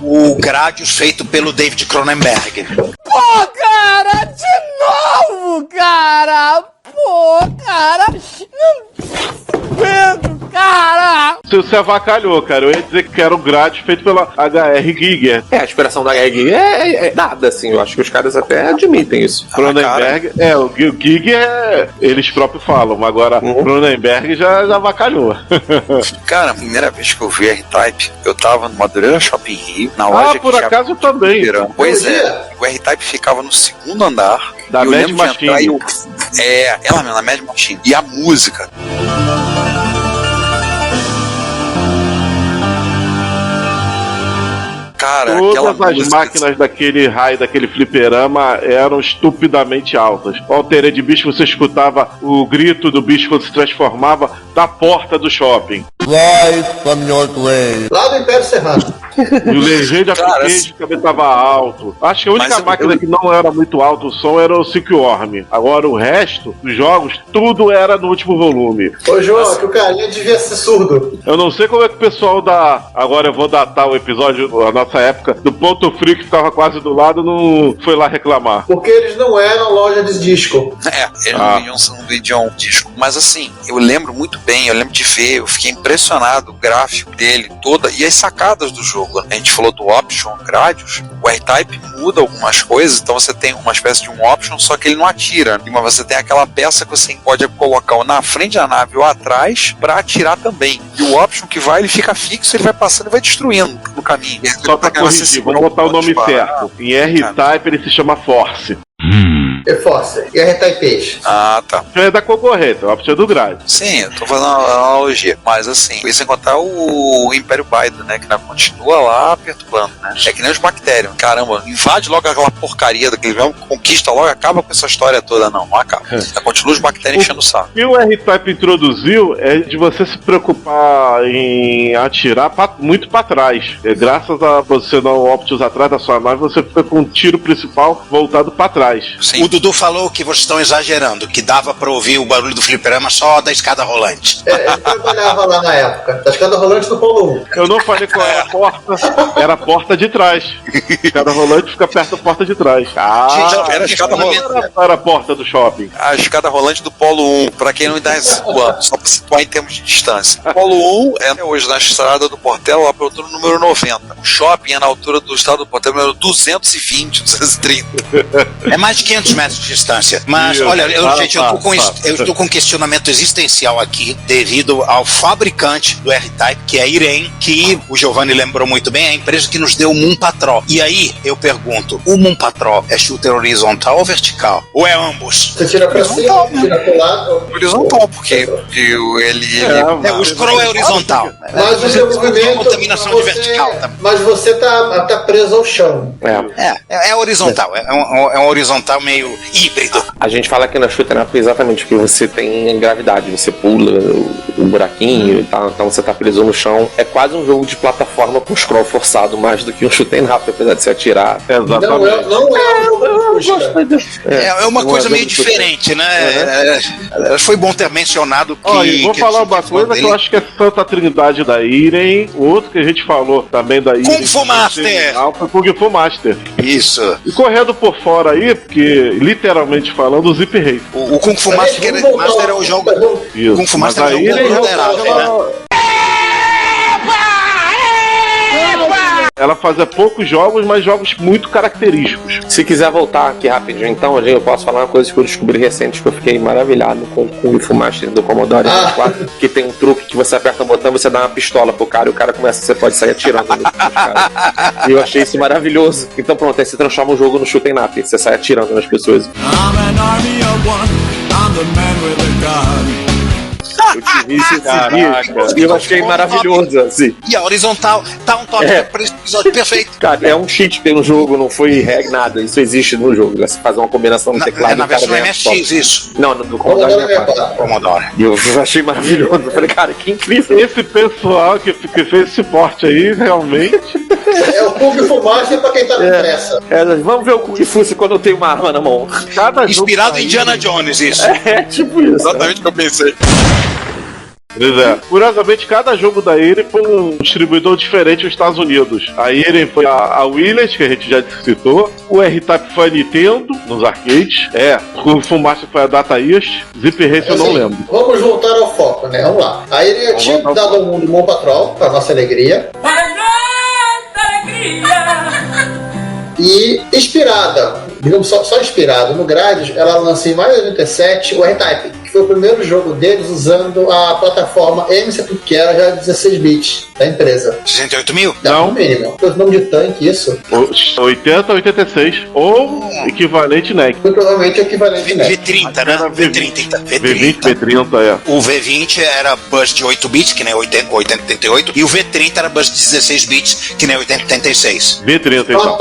o Gradius feito pelo David Cronenberg. Pô, cara, de novo, cara! Pô, cara! Não aguento, cara! Você avacalhou, cara. Eu ia dizer que era o Gradius feito pela HR Giger. A inspiração da HR Giger é nada, assim. Eu acho que os caras até admitem isso. Cronenberg, o Giger, eles próprios falam, agora Cronenberg já avacalhou. Cara, a primeira vez que eu vi R-Type, eu tava no Madureira Shopping Rio, na loja por acaso eu também. Pois é, o R-Type ficava no 2º andar. Da Mad Machine. Ela mesmo, na Mad Machine. E a música. Cara, todas as máquinas daquele raio, daquele fliperama eram estupidamente altas. O Alterê de bicho, você escutava o grito do bicho quando se transformava da porta do shopping. Lá do Império Serrano. E o Legend Arcade também estava alto. Acho que a única máquina que não era muito alto o som era o Silkworm. Agora o resto dos jogos, tudo era no último volume. Ô João, que o carinha devia ser surdo. Eu não sei como é que o pessoal da... Agora eu vou datar o episódio, a nossa época, do Ponto Frio, que ficava quase do lado, não foi lá reclamar. Porque eles não eram loja de disco. Eles não vendiam disco. Mas assim, eu lembro muito bem, eu lembro de ver, eu fiquei impressionado, o gráfico dele toda, e as sacadas do jogo. A gente falou do Option Gradius, o R-Type muda algumas coisas, então você tem uma espécie de um Option, só que ele não atira, mas você tem aquela peça que você pode colocar ou na frente da nave ou atrás pra atirar também. E o Option que vai, ele fica fixo, ele vai passando e vai destruindo no caminho. Só pra corrigir, vamos botar o nome certo. Em R-Type ele se chama Force. Force. E R-Type. Ah, tá. É da concorrente, a opção do Grade. Sim, eu tô fazendo uma analogia. Mas assim, isso sem contar o Império Biden, né? Que ainda continua lá perturbando, né? É que nem os bactérios. Caramba, invade logo aquela porcaria daquele mesmo, conquista logo, acaba com essa história toda. Não acaba. Continua os bactérios enchendo o saco. O que o R-Type introduziu é de você se preocupar em atirar muito pra trás. Graças a você dar o Optimus atrás da sua nave, você fica com o tiro principal voltado pra trás. Sim. O Dudu falou que vocês estão exagerando, que dava pra ouvir o barulho do fliperama só da escada rolante. Ele trabalhava lá na época, da escada rolante do Polo 1. Eu não falei qual era a porta, era a porta de trás. A escada rolante fica perto da porta de trás. Era a escada rolante. Era a porta do shopping. A escada rolante do Polo 1, pra quem não está situando, só pra situar em termos de distância. O Polo 1 é hoje na estrada do Portela, lá pela altura número 90. O shopping é na altura do estado do Portela, número 220, 230. É mais de 500 metros de distância. Mas, olha, eu estou com um questionamento existencial aqui, devido ao fabricante do R-Type, que é a Irene, que o Giovanni lembrou muito bem, é a empresa que nos deu o Moon Patrol. E aí, eu pergunto, o Moon Patrol é shooter horizontal ou vertical? Ou é ambos? Você tira pra cima, tira pro lado. Horizontal, porque o scroll é horizontal. Mas o desenvolvimento... contaminação de vertical também. Mas você tá preso ao chão. É horizontal. É um horizontal meio híbrido. A gente fala aqui na Shooter Up exatamente que você tem gravidade, você pula o buraquinho e tal, então você tá preso no chão. É quase um jogo de plataforma com scroll forçado, mais do que um Shooter Up, apesar de se atirar. Exatamente. Não é um jogo é uma coisa meio diferente, né? Foi bom ter mencionado que... Olha, vou falar uma coisa que eu acho que é Santa Trindade da Irene, o outro que a gente falou também da Irene. Kung Fu Master! Foi Kung Fu Master. Isso. E correndo por fora aí, porque literalmente falando, o Zip Race. O Kung Fu Master é o jogo. Isso. Kung Fu Master é o jogo. ela fazia poucos jogos, mas jogos muito característicos. Se quiser voltar aqui rapidinho, então, eu posso falar uma coisa que eu descobri recente, que eu fiquei maravilhado com o Kung Fu Master do Commodore 64, que tem um truque que você aperta um botão, você dá uma pistola pro cara e o cara começa, você pode sair atirando nos caras. E eu achei isso maravilhoso. Então pronto, aí você transforma o jogo no shoot 'em up, você sai atirando nas pessoas. Eu te vi esses dias e eu achei maravilhoso, assim. E a horizontal tá um top para esse episódio perfeito. Cara, é um cheat pelo jogo, não foi reg nada. Isso existe no jogo. Você faz uma combinação no teclado. É na versão MSX, isso. Não, no Commodore 64. Commodore. E eu achei maravilhoso. Eu falei, cara, que incrível. Esse pessoal que fez esse porte aí, realmente... É o Kung Fu Master pra quem tá com pressa. Vamos ver o Kung Fu quando eu tenho uma arma na mão. Inspirado em Indiana Jones, isso. Tipo isso. Exatamente o que eu pensei. Pois é. Curiosamente, cada jogo da Irem foi um distribuidor diferente nos Estados Unidos. A Irem foi a Williams, que a gente já citou. O R-Type foi a Nintendo, nos arcades. O Kung Fu Master foi a Data East. Zip Race eu não lembro. Vamos voltar ao foco, né? Vamos lá. A Irem tinha dado ao mundo Mon Patrol, pra nossa alegria. E inspirada, digamos só inspirada no Gradius, ela lançou em maio de 87 o R-Type, que foi o primeiro jogo deles usando a plataforma MC, que era já 16 bits da empresa. 68 mil? Não, mínimo. O nome de tanque, isso? 80 a 86. Ou equivalente NEC. Foi provavelmente equivalente NEC. V30, né? V30. V20, V30, O V20 era bus de 8 bits, que nem 8088, e o V30 era bus de 16 bits, que nem 8086. V30, então.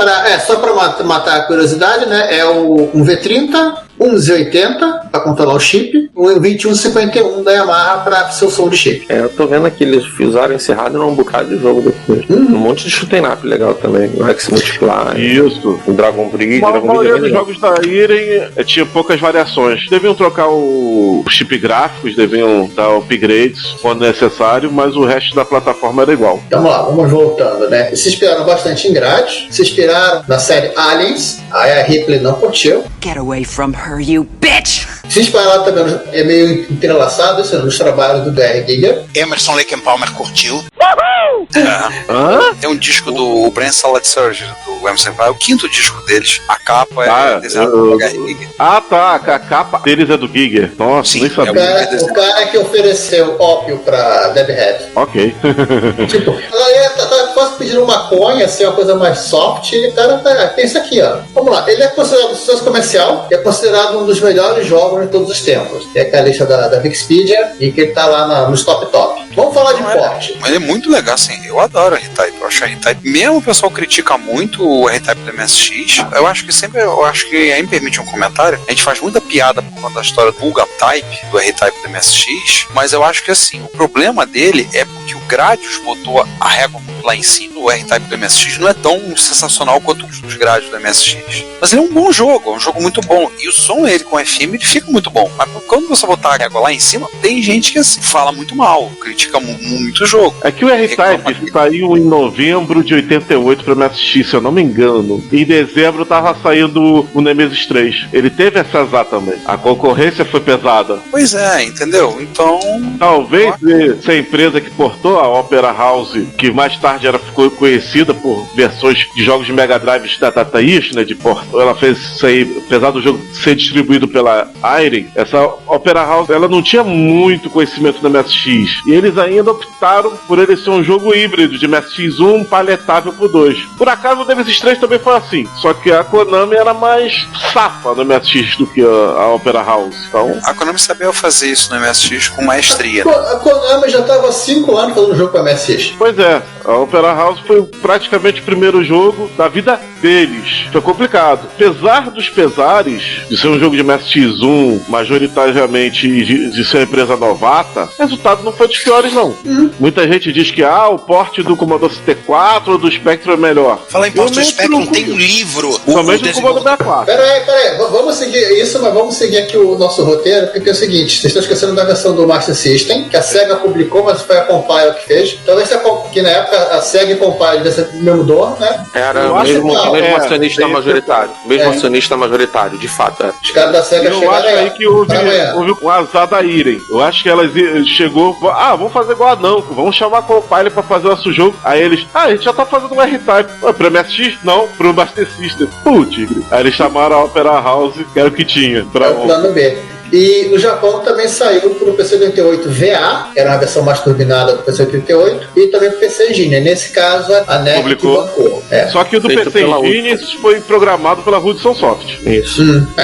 Só pra matar a curiosidade, né? É um V30, um Z80 para controlar o chip, um 2151 da Yamaha para seu som de chip. Eu tô vendo que eles usaram esse rádio num bocado de jogo depois. Um monte de shoot 'em up legal também. O Rex Multiply. Isso. O Dragon Bridge. A maioria dos jogos da Irem tinha poucas variações. Deviam trocar o chip gráficos, deviam dar upgrades quando necessário, mas o resto da plataforma era igual. Vamos lá, vamos voltando, né? Se inspiraram bastante em Gradius, se inspiraram na série Aliens, aí a Ripley não curtiu. Get away from her, you bitch! Se inspiraram também, é meio entrelaçado, isso, nos trabalhos do DR Giger. Emerson Lake and Palmer curtiu. Tem um disco do Brand Salad Surgery, do Emerson Lake, é o 5º disco deles. A capa é desenhada pelo DR Giger. A capa deles é do Giger. Nossa, sim, nem sabia. O cara que ofereceu ópio pra Deadhead. Ok. Tipo, ela tá quase pedindo maconha, assim, uma coisa mais soft, e o cara tem isso aqui, ó. Vamos lá, ele é considerado um sucesso comercial e é considerado um dos melhores jogos de todos os tempos. Tem aqui a lista da Wikipedia e que ele tá lá nos top. Vamos falar de porte. Mas é muito legal, assim, eu adoro o R-Type. Eu acho o R-Type, mesmo o pessoal critica muito o R-Type do MSX, eu acho que aí me permite um comentário, a gente faz muita piada por conta da história do Type, do R-Type do MSX, mas eu acho que assim, o problema dele é porque o Gradius botou a régua lá em cima, o R-Type do MSX não é tão sensacional quanto os Gradius do MSX. Mas ele é um bom jogo, é um jogo muito bom. E o som dele com FM, ele fica muito bom. Mas quando você botar a régua lá em cima, tem gente que assim, fala muito mal, critica muito o jogo. É que o R-Type saiu em novembro de 88 para MSX, se eu não me engano. Em dezembro tava saindo o Nemesis 3. Ele teve essa azar também. A concorrência foi pesada. Pois é, entendeu? Então... Talvez se a empresa que portou a Opera House, que mais tarde ficou conhecida por versões de jogos de Mega Drive da Data East, né, de porto. Ela fez isso aí, apesar do jogo ser distribuído pela Irem, essa Opera House, ela não tinha muito conhecimento do MSX. E eles ainda optaram por ele ser um jogo híbrido de MSX1 paletável pro 2. Por acaso o Nemesis 3 também foi assim, só que a Konami era mais safa no MSX do que a Opera House. Então... A Konami sabia fazer isso no MSX com maestria. A Konami já estava há 5 anos fazendo jogo para MSX. Pois é, a Opera House foi praticamente o primeiro jogo da vida deles. Foi complicado. Apesar dos pesares de ser um jogo de MSX1, majoritariamente de ser uma empresa novata, o resultado não foi dos piores, não. Muita gente diz que o porte do Commodore 64 ou do Spectrum é melhor. Fala em porte do Spectrum, tem um livro. Somente do Commodore 64. Peraí, vamos seguir isso, mas vamos seguir aqui o nosso roteiro, porque é o seguinte, vocês estão esquecendo da versão do Master System, que a SEGA publicou, mas foi a Compile que fez. Talvez que na época a SEGA e Compile desse mesmo dono, né? Era o mesmo acionista majoritário. Mesmo acionista majoritário, de fato. Os caras da SEGA chegaram aí que houve um azar da Irem. Eu acho que elas chegou, vamos fazer igual a Namco, vamos chamar a Compile pra fazer o nosso jogo. Aí eles, a gente já tá fazendo um R-Type. Pro MSX? Não, pro Master System. Tigre. Aí eles chamaram a Opera House, que era o que tinha. É o plano B. E no Japão também saiu pro PC-88 VA, que era uma versão mais turbinada do PC-88, e também pro PC Engine. Nesse caso, a NEC publicou. Só que o do PC Engine foi programado pela Hudson Soft. Isso.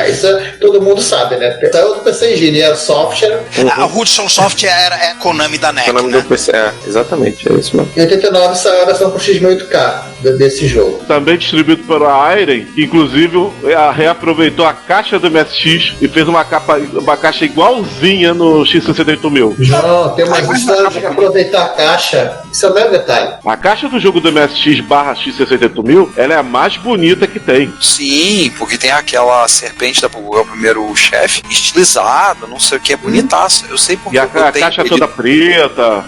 Isso todo mundo sabe, né? Saiu do PC Engine, era software. A Hudson Soft é a Konami da NEC, Konami do PC, exatamente, é isso mesmo. Em 89 saiu a versão pro X-8K desse jogo. Também distribuído pela Irem, que inclusive reaproveitou a caixa do MSX e fez uma caixa igualzinha no X68000. João, tem uma história de aproveitar a caixa. Isso é o mesmo detalhe. A caixa do jogo do MSX barra X68000, ela é a mais bonita que tem. Sim, porque tem aquela serpente do primeiro chefe, estilizada, não sei o que, é bonitaça. Eu sei porque a caixa toda preta.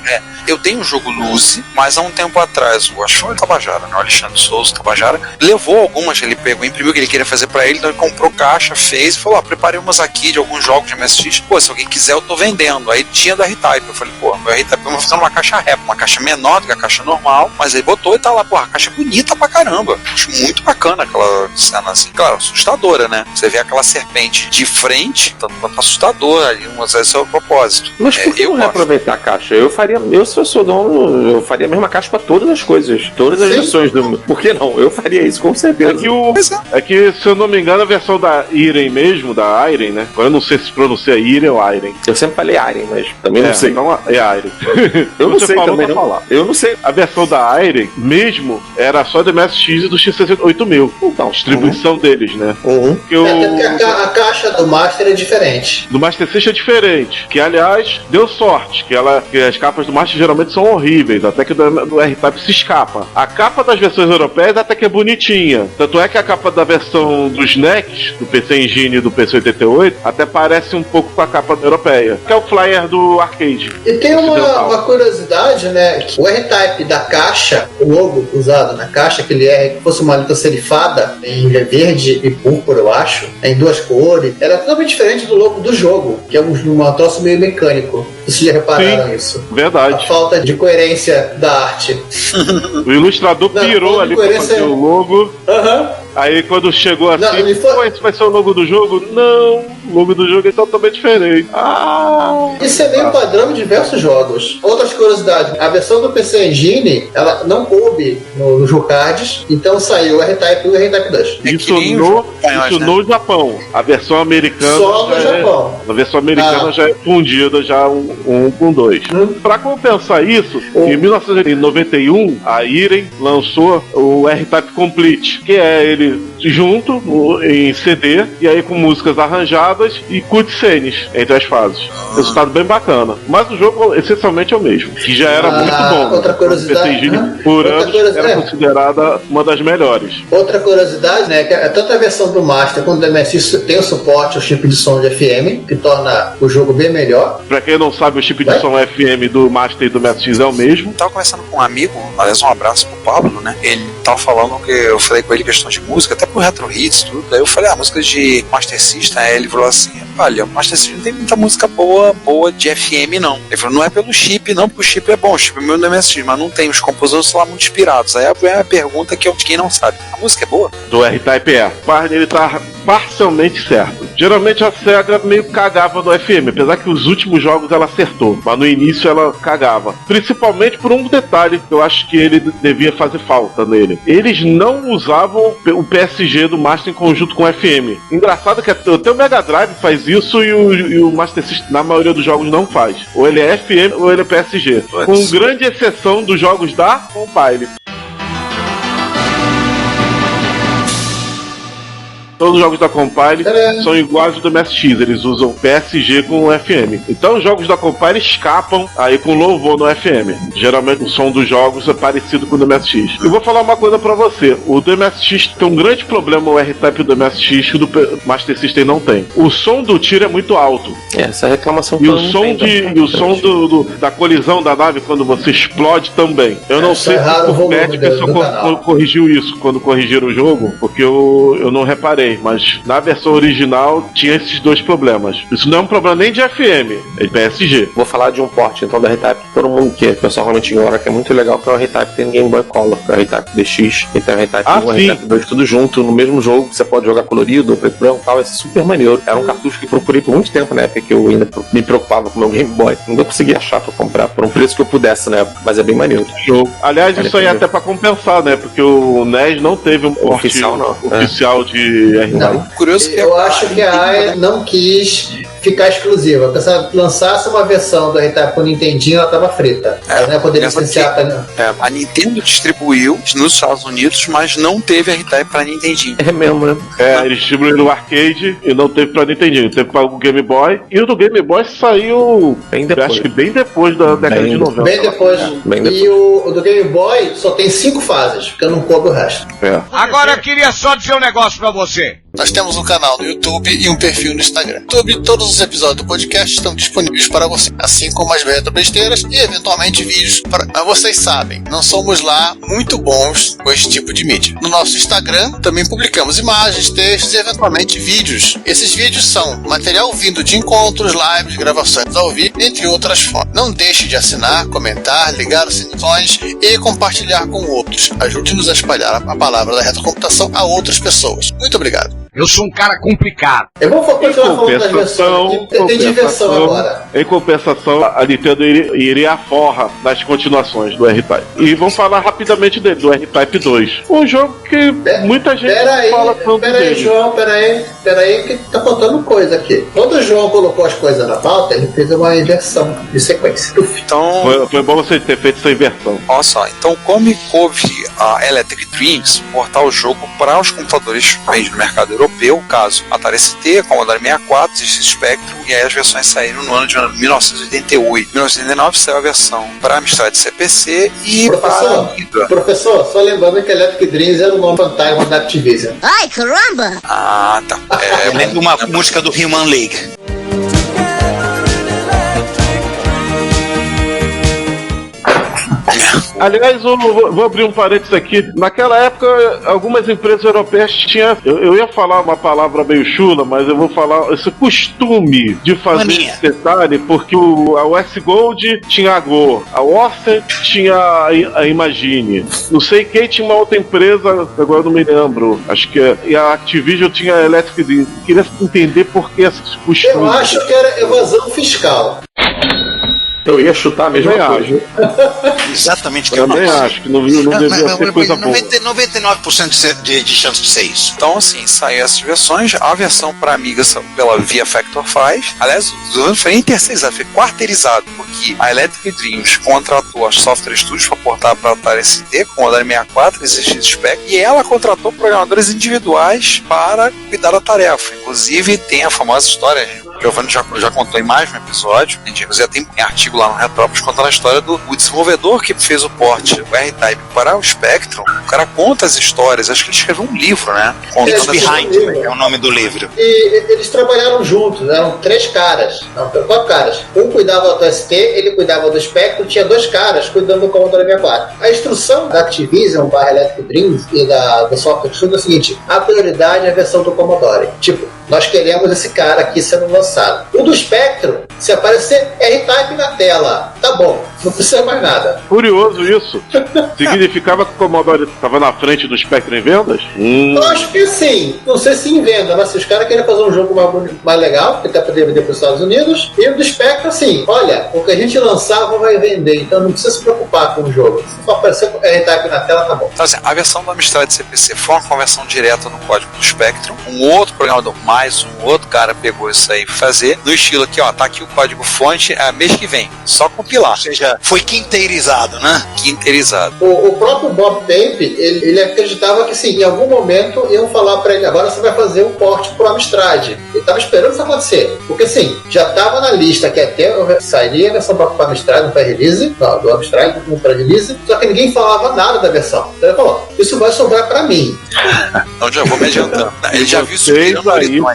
Eu tenho um jogo Luzi, mas há um tempo atrás, o Tabajara, né, o Alexandre Souza Tabajara, levou algumas, ele pegou, imprimiu o que ele queria fazer pra ele, então ele comprou caixa, fez e falou, preparei umas aqui de alguns jogos de MSX, se alguém quiser eu tô vendendo. Aí tinha da R-Type, eu falei, meu R-Type eu vou ficar numa caixa rap, uma caixa menor do que a caixa normal, mas ele botou e tá lá, a caixa é bonita pra caramba. Acho muito bacana aquela cena assim, claro, assustadora, né? Você vê aquela serpente de frente, tanto quanto assustadora ali, umas vezes é o propósito. Mas por que eu reaproveitar a caixa? Se eu sou dono, eu faria a mesma caixa pra todas as coisas, todas as versões do... Por que não? Eu faria isso, com certeza. É que, se eu não me engano, a versão da Irem mesmo, da Irem, né? Agora eu não sei se pronuncia Irem ou Irem. Eu sempre falei Irem, mas também não sei. Então é Irem. Eu não sei também, não. Falar. Eu não sei. A versão da Irem mesmo era só do MSX e do X68000. Então, distribuição deles, né? Porque a caixa do Master é diferente. Do Master System é diferente. Que, aliás, deu sorte. Que as capas do Master geralmente são horríveis. Até que do R-Type se escapa. A capa das versões europeias até que é bonitinha. Tanto é que a capa da versão dos NECs, do PC Engine e do PC-88, até parece um pouco com a capa europeia. Que é o flyer do arcade. E tem uma curiosidade, né? Que o R-Type da caixa, o logo usado na caixa, que ele que fosse uma letra serifada em verde e púrpura, eu acho, em duas cores, era totalmente diferente do logo do jogo, que é um troço meio mecânico. Vocês já repararam isso? Verdade. A falta de coerência da arte. O ilustrador pirou ali pra fazer o logo. Aí quando chegou assim, esse vai ser o logo do jogo? Não, o logo do jogo é totalmente diferente. Isso é meio padrão de diversos jogos. Outras curiosidades, a versão do PC Engine, ela não coube no Jucards, então saiu o R-Type 1 e o R-Type 2. Isso no Japão. A versão americana só no Japão. A versão americana já é fundida já um com dois. Pra compensar isso, em 1991, a Irem lançou o R-Type Complete, que é ele junto em CD, e aí com músicas arranjadas e cutscenes entre as fases. Resultado bem bacana. Mas o jogo essencialmente é o mesmo, que já era muito bom. Outra curiosidade, por anos era considerada uma das melhores. Outra curiosidade, né, que tanto a versão do Master quanto do MSX tem o suporte ao chip de som de FM, que torna o jogo bem melhor. Pra quem não sabe, o chip de som FM do Master e do MSX é o mesmo. Tava conversando com um amigo, aliás, um abraço pro Pablo, né? Ele tava falando que eu falei com ele questão de música, até pro Retro Hits, tudo. Aí eu falei, música de Master System. Aí ele falou assim, olha, o Master System não tem muita música boa de FM, não. Ele falou, não é pelo chip, não, porque o chip é bom, o chip é meu do MSX, mas não tem, os compositores são lá muito inspirados. Aí a pergunta que é de quem não sabe, a música é boa? Do R-Type é. O Barney, ele tá parcialmente certo. Geralmente a SEGA meio cagava no FM, apesar que os últimos jogos ela acertou, mas no início ela cagava. Principalmente por um detalhe que eu acho que ele devia fazer falta nele. Eles não usavam o PSG do Master em conjunto com o FM. Engraçado que até o Mega Drive faz isso e o Master System, na maioria dos jogos, não faz. Ou ele é FM ou ele é PSG. Com grande exceção dos jogos da Compile. Todos os jogos da Compile são iguais ao do MSX, eles usam PSG com FM. Então os jogos da Compile escapam aí com louvor no FM. Geralmente o som dos jogos é parecido com o do MSX. Eu vou falar uma coisa pra você, o do MSX tem um grande problema, o R-Type do MSX, que o do Master System não tem. O som do tiro é muito alto. Essa reclamação e o som da colisão da nave quando você explode também. Eu não sei se o patch pessoal corrigiu isso quando corrigiram o jogo, porque eu não reparei, mas na versão original tinha esses dois problemas. Isso não é um problema nem de FM, é de PSG. Vou falar de um port então da R-Type que todo mundo que o pessoal realmente ignora, que é muito legal, que é o R-Type tem Game Boy Color, que é o R-Type DX, e tem o R-Type 1 e o R-Type 2 tudo junto no mesmo jogo, você pode jogar colorido, preto e branco e tal, é super maneiro. Era um cartucho que procurei por muito tempo na época que eu ainda me preocupava com o meu Game Boy. Não consegui achar pra comprar por um preço que eu pudesse, né? Mas é bem maneiro. Aliás, isso aí é até pra compensar, né? Porque o NES não teve um port oficial de R-Type. Curioso que eu acho que a AE não quis ficar exclusiva. Porque se ela lançasse uma versão do R-Type com o Nintendinho, ela tava frita. Ela não ia poder licenciar a Nintendo distribuiu nos Estados Unidos, mas não teve R-Type pra Nintendinho. É mesmo, né? Eles distribuíram no arcade e não teve pra Nintendinho. Teve pra o Game Boy. E o do Game Boy saiu bem depois. Acho que bem depois da década de 90. Bem depois. E o do Game Boy só tem 5 fases, porque eu não coube o resto. Agora eu queria só dizer um negócio pra você. Nós temos um canal no YouTube e um perfil no Instagram. No YouTube, todos os episódios do podcast estão disponíveis para você, assim como as retrobesteiras e eventualmente vídeos. Mas vocês sabem, não somos lá muito bons com esse tipo de mídia. No nosso Instagram também publicamos imagens, textos e eventualmente vídeos. Esses vídeos são material vindo de encontros, lives, gravações ao vivo, entre outras formas. Não deixe de assinar, comentar, ligar os sininhos e compartilhar com outros. Ajude-nos a espalhar a palavra da retrocomputação a outras pessoas. Muito obrigado. Eu sou um cara complicado. Eu vou continuar falando das versões. Tem diversão agora. Em compensação, a Nintendo iria à forra das continuações do R-Type. E vamos falar rapidamente dele, do R-Type 2. Um jogo que muita gente fala tanto dele. Peraí, João, peraí, que tá contando coisa aqui. Quando o João colocou as coisas na pauta, ele fez uma inversão de sequência. Então, foi bom você ter feito essa inversão. Olha só, então como houve a Electric Dreams portar o jogo para os computadores vendidos no mercado europeu, caso Atari ST, Commodore 64, ZX Spectrum, e aí as versões saíram no ano de 1988. Em 1989 saiu a versão para Amstrad CPC e para Amiga. Professor, só lembrando que Electric Dreams era o nome fantasma da Activision. Ai, caramba! Ah, tá. Eu lembro uma música do Human League. Aliás, vou abrir um parênteses aqui. Naquela época, algumas empresas europeias tinham... Eu ia falar uma palavra meio chula, mas eu vou falar esse costume de fazer esse detalhe, porque a US Gold tinha a Go, a Orson tinha a Imagine. Não sei quem tinha uma outra empresa, agora não me lembro. Acho que e a Activision tinha a Electric Dreams. Queria entender por que esses costumes. Eu acho que era evasão fiscal. Eu ia chutar a mesma coisa. Exatamente. Eu também acho que não devia ser coisa boa. 99% de chance de ser isso. Então, assim, saem essas versões. A versão para Amiga saiu pela Via Factor 5. Aliás, não foi nem terceirizado, foi quarteirizado, porque a Electric Dreams contratou a Software Studios para portar para a Atari ST, Commodore 64 e ZX Spectrum, e ela contratou programadores individuais para cuidar da tarefa. Inclusive, tem a famosa história, o Giovanni já contou em mais um episódio, já tem artigo lá no Retrópolis contando a história do desenvolvedor que fez o port do R-Type para o Spectrum. O cara conta as histórias, acho que ele escreveu um livro, né? It's Behind, é o nome do livro. E eles trabalharam juntos, eram 3 caras, não, 4 caras. Um cuidava do ST, ele cuidava do Spectrum, tinha 2 caras cuidando do Commodore 64. A instrução da Activision, Electric Dreams e da Software Studio é o seguinte: a prioridade é a versão do Commodore. Tipo, nós queremos esse cara aqui sendo lançado. O do Spectrum, se aparecer R-Type na tela, tá bom, não precisa mais nada. Curioso isso. Significava que o Commodore estava na frente do Spectrum em vendas? Eu acho que sim. Não sei se em venda, mas se os caras querem fazer um jogo mais legal, que até poder vender para os Estados Unidos, e o do Spectrum, assim, olha, o que a gente lançar vai vender, então não precisa se preocupar com o jogo. Se só aparecer R-Type na tela, tá bom. Então, assim, a versão do Amstrad CPC foi uma conversão direta no código do Spectrum. Um outro programador, mais um outro cara pegou isso aí pra fazer, no estilo aqui, ó, tá aqui o código fonte, mês que vem, só compilar. Ou seja, foi quinteirizado, né? Quinteirizado. O próprio Bob Tape, ele acreditava que sim, em algum momento iam falar pra ele, agora você vai fazer um porte pro Amstrad. Ele tava esperando isso acontecer. Porque sim, já tava na lista que até sairia a versão pro Amstrad, no pré-release, do Amstrad no pré-release, só que ninguém falava nada da versão. Então ele falou, isso vai sobrar pra mim. Então já vou me adiantando. Ele já viu isso aí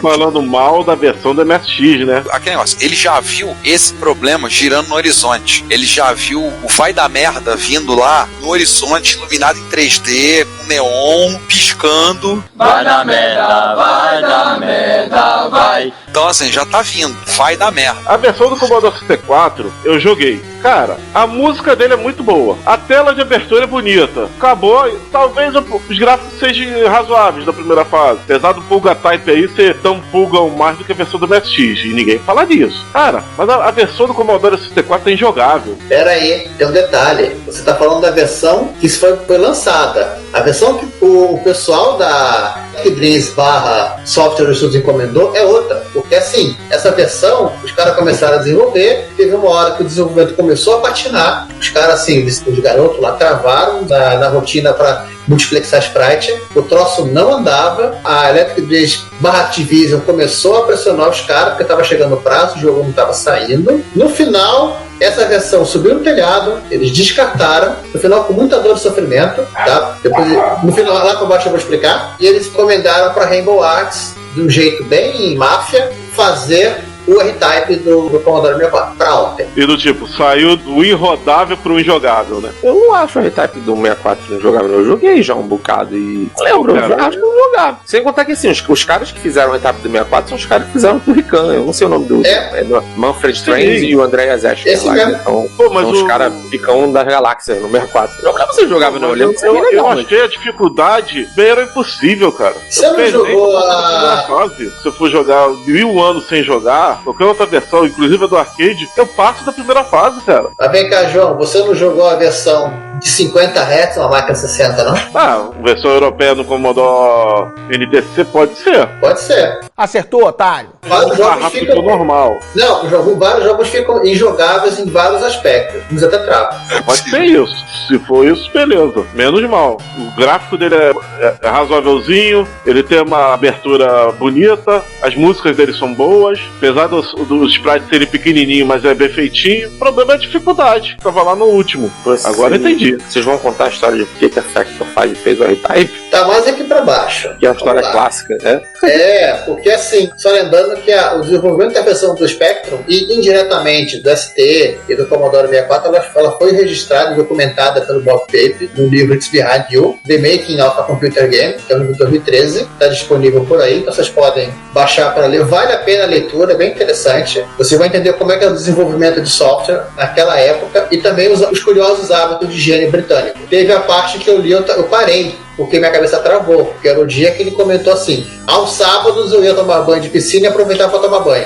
falando mal da versão do MSX, né? Aquele negócio, ele já viu esse problema girando no horizonte. Ele já viu o vai da merda vindo lá no horizonte, iluminado em 3D, com neon, piscando. Vai da merda, vai da merda, vai. Então assim, já tá vindo, vai da merda. A versão do Commodore 64 eu joguei. Cara, a música dele é muito boa. A tela de abertura é bonita. Acabou. Talvez os gráficos sejam razoáveis da primeira fase. Apesar do Pulga Type aí ser tão pulgão mais do que a versão do MSX. E ninguém fala disso. Cara, mas a versão do Commodore 64 é injogável. Pera aí, tem um detalhe. Você tá falando da versão que foi lançada. A versão que o pessoal da Dreams / Software Studios encomendou é outra. Porque assim, essa versão, os caras começaram a desenvolver, teve uma hora que o desenvolvimento começou a patinar, os caras assim, os garotos lá travaram na rotina para multiplexar sprite, o troço não andava, a Electric Dreams / Activision começou a pressionar os caras porque estava chegando o prazo, o jogo não estava saindo. No final, essa versão subiu no telhado, eles descartaram, no final com muita dor e sofrimento, tá? Depois, no final, lá para baixo eu vou explicar, e eles encomendaram para Rainbow Arts, de um jeito bem máfia, fazer o R-Type do Commodore 64 pra ontem. E do tipo, saiu do irrodável pro injogável, né? Eu não acho o R-Type do 64 injogável, eu joguei já um bocado e lembro, eu acho que não jogava. Sem contar que assim, os caras que fizeram o R-Type do 64 são os caras que fizeram o Rican, eu não sei o nome do Manfred Trains e o André Zesch. Esse lá, mesmo. Então, são os caras picão das galáxias no 64. Eu lembro que você jogava, não, eu lembro que você legal, eu achei a dificuldade beira impossível, cara. Você não jogou a fase? Se eu for jogar 1000 anos sem jogar, qualquer outra versão, inclusive a do arcade, eu passo da primeira fase, cara. Mas vem cá, João, você não jogou a versão de 50 Hz na máquina 60, não? Ah, versão europeia no Commodore NTC pode ser. Pode ser. Acertou, otário? Vários jogos ficam normal. Não, vários jogos ficam injogáveis em vários aspectos. Uns até travam. Pode ser isso. Se for isso, beleza. Menos mal. O gráfico dele é razoávelzinho, ele tem uma abertura bonita, as músicas dele são boas, apesar dos sprites serem pequenininhos, mas é bem feitinho. O problema é a dificuldade. Tava lá no último. Agora entendi. Vocês vão contar a história de por que a Factor 5 fez o R-Type? Tá mais aqui pra baixo. Que é uma história clássica, né? É, porque assim, só lembrando que o desenvolvimento da versão do Spectrum e indiretamente do ST e do Commodore 64, ela foi registrada e documentada pelo Bob Tape no livro It's Behind You, The Making of a Computer Game, que é um livro de 2013, está disponível por aí, então vocês podem baixar para ler, vale a pena a leitura, é bem interessante. Você vai entender como é que é o desenvolvimento de software naquela época e também os curiosos hábitos de higiene britânico. Teve a parte que eu li, eu parei, porque minha cabeça travou, porque era o dia que ele comentou assim: aos sábados eu ia tomar banho de piscina e aproveitar para tomar banho.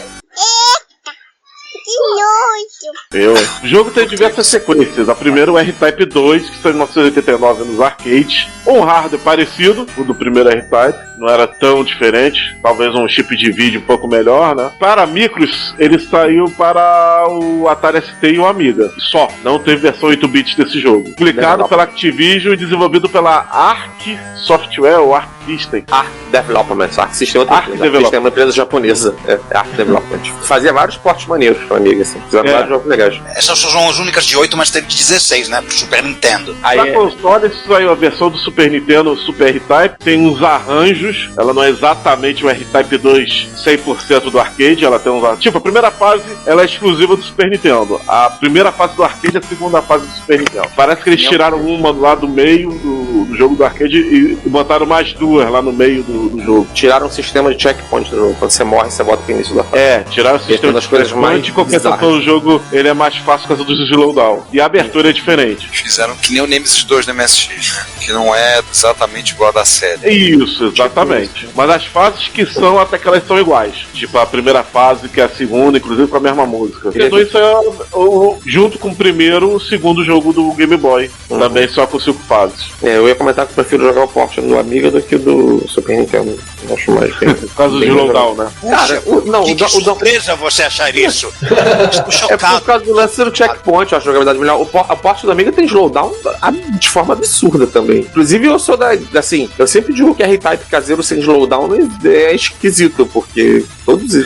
O jogo tem diversas sequências. A primeira é o R-Type 2, que saiu em 1989 nos arcades. Um hardware parecido, o do primeiro R-Type, não era tão diferente. Talvez um chip de vídeo um pouco melhor, né? Para micros, ele saiu para o Atari ST e o Amiga. Só, não teve versão 8-bit desse jogo. Publicado pela Activision e desenvolvido pela Arc Software ou Arc System. Arc Development. Arc System é uma empresa japonesa. É Arc Development. Fazia vários portes maneiros para Amiga, assim. Fizeram vários jogos legais. Essas são as únicas de 8, mas teve de 16, né? Pro Super Nintendo. Pra console, saiu a versão do Super Nintendo, o Super R-Type. Tem uns arranjos. Ela não é exatamente o R-Type 2 100% do arcade. Ela tem uns arranjos. Tipo, a primeira fase, ela é exclusiva do Super Nintendo. A primeira fase do arcade é a segunda fase do Super Nintendo. Parece que eles tiraram uma lá do meio do jogo do arcade e botaram mais duas lá no meio do jogo. Tiraram o sistema de checkpoint do jogo. Quando você morre, você volta pro início da fase. Tiraram o sistema de checkpoint. De compensação, o jogo ele é mais fácil por causa do slowdown. E a abertura é diferente. Fizeram que nem o Nemesis 2 do MSX, né? Que não é exatamente igual a da série. Isso, exatamente. Mas as fases que são, até que elas são iguais. Tipo, a primeira fase, que é a segunda, inclusive com a mesma música. Então isso é junto com o primeiro, o segundo jogo do Game Boy. Também só com 5 fases. Eu ia comentar que eu prefiro jogar o port do Amiga do que o do Super Nintendo. Acho mais por causa do slowdown, né? Cara, que surpresa você achar isso. Estou chocado. É por causa do lance do checkpoint, eu acho a jogabilidade melhor. A porte do Amiga tem slowdown de forma absurda também. Inclusive, eu sou assim, eu sempre digo que R-Type caseiro sem slowdown é esquisito, porque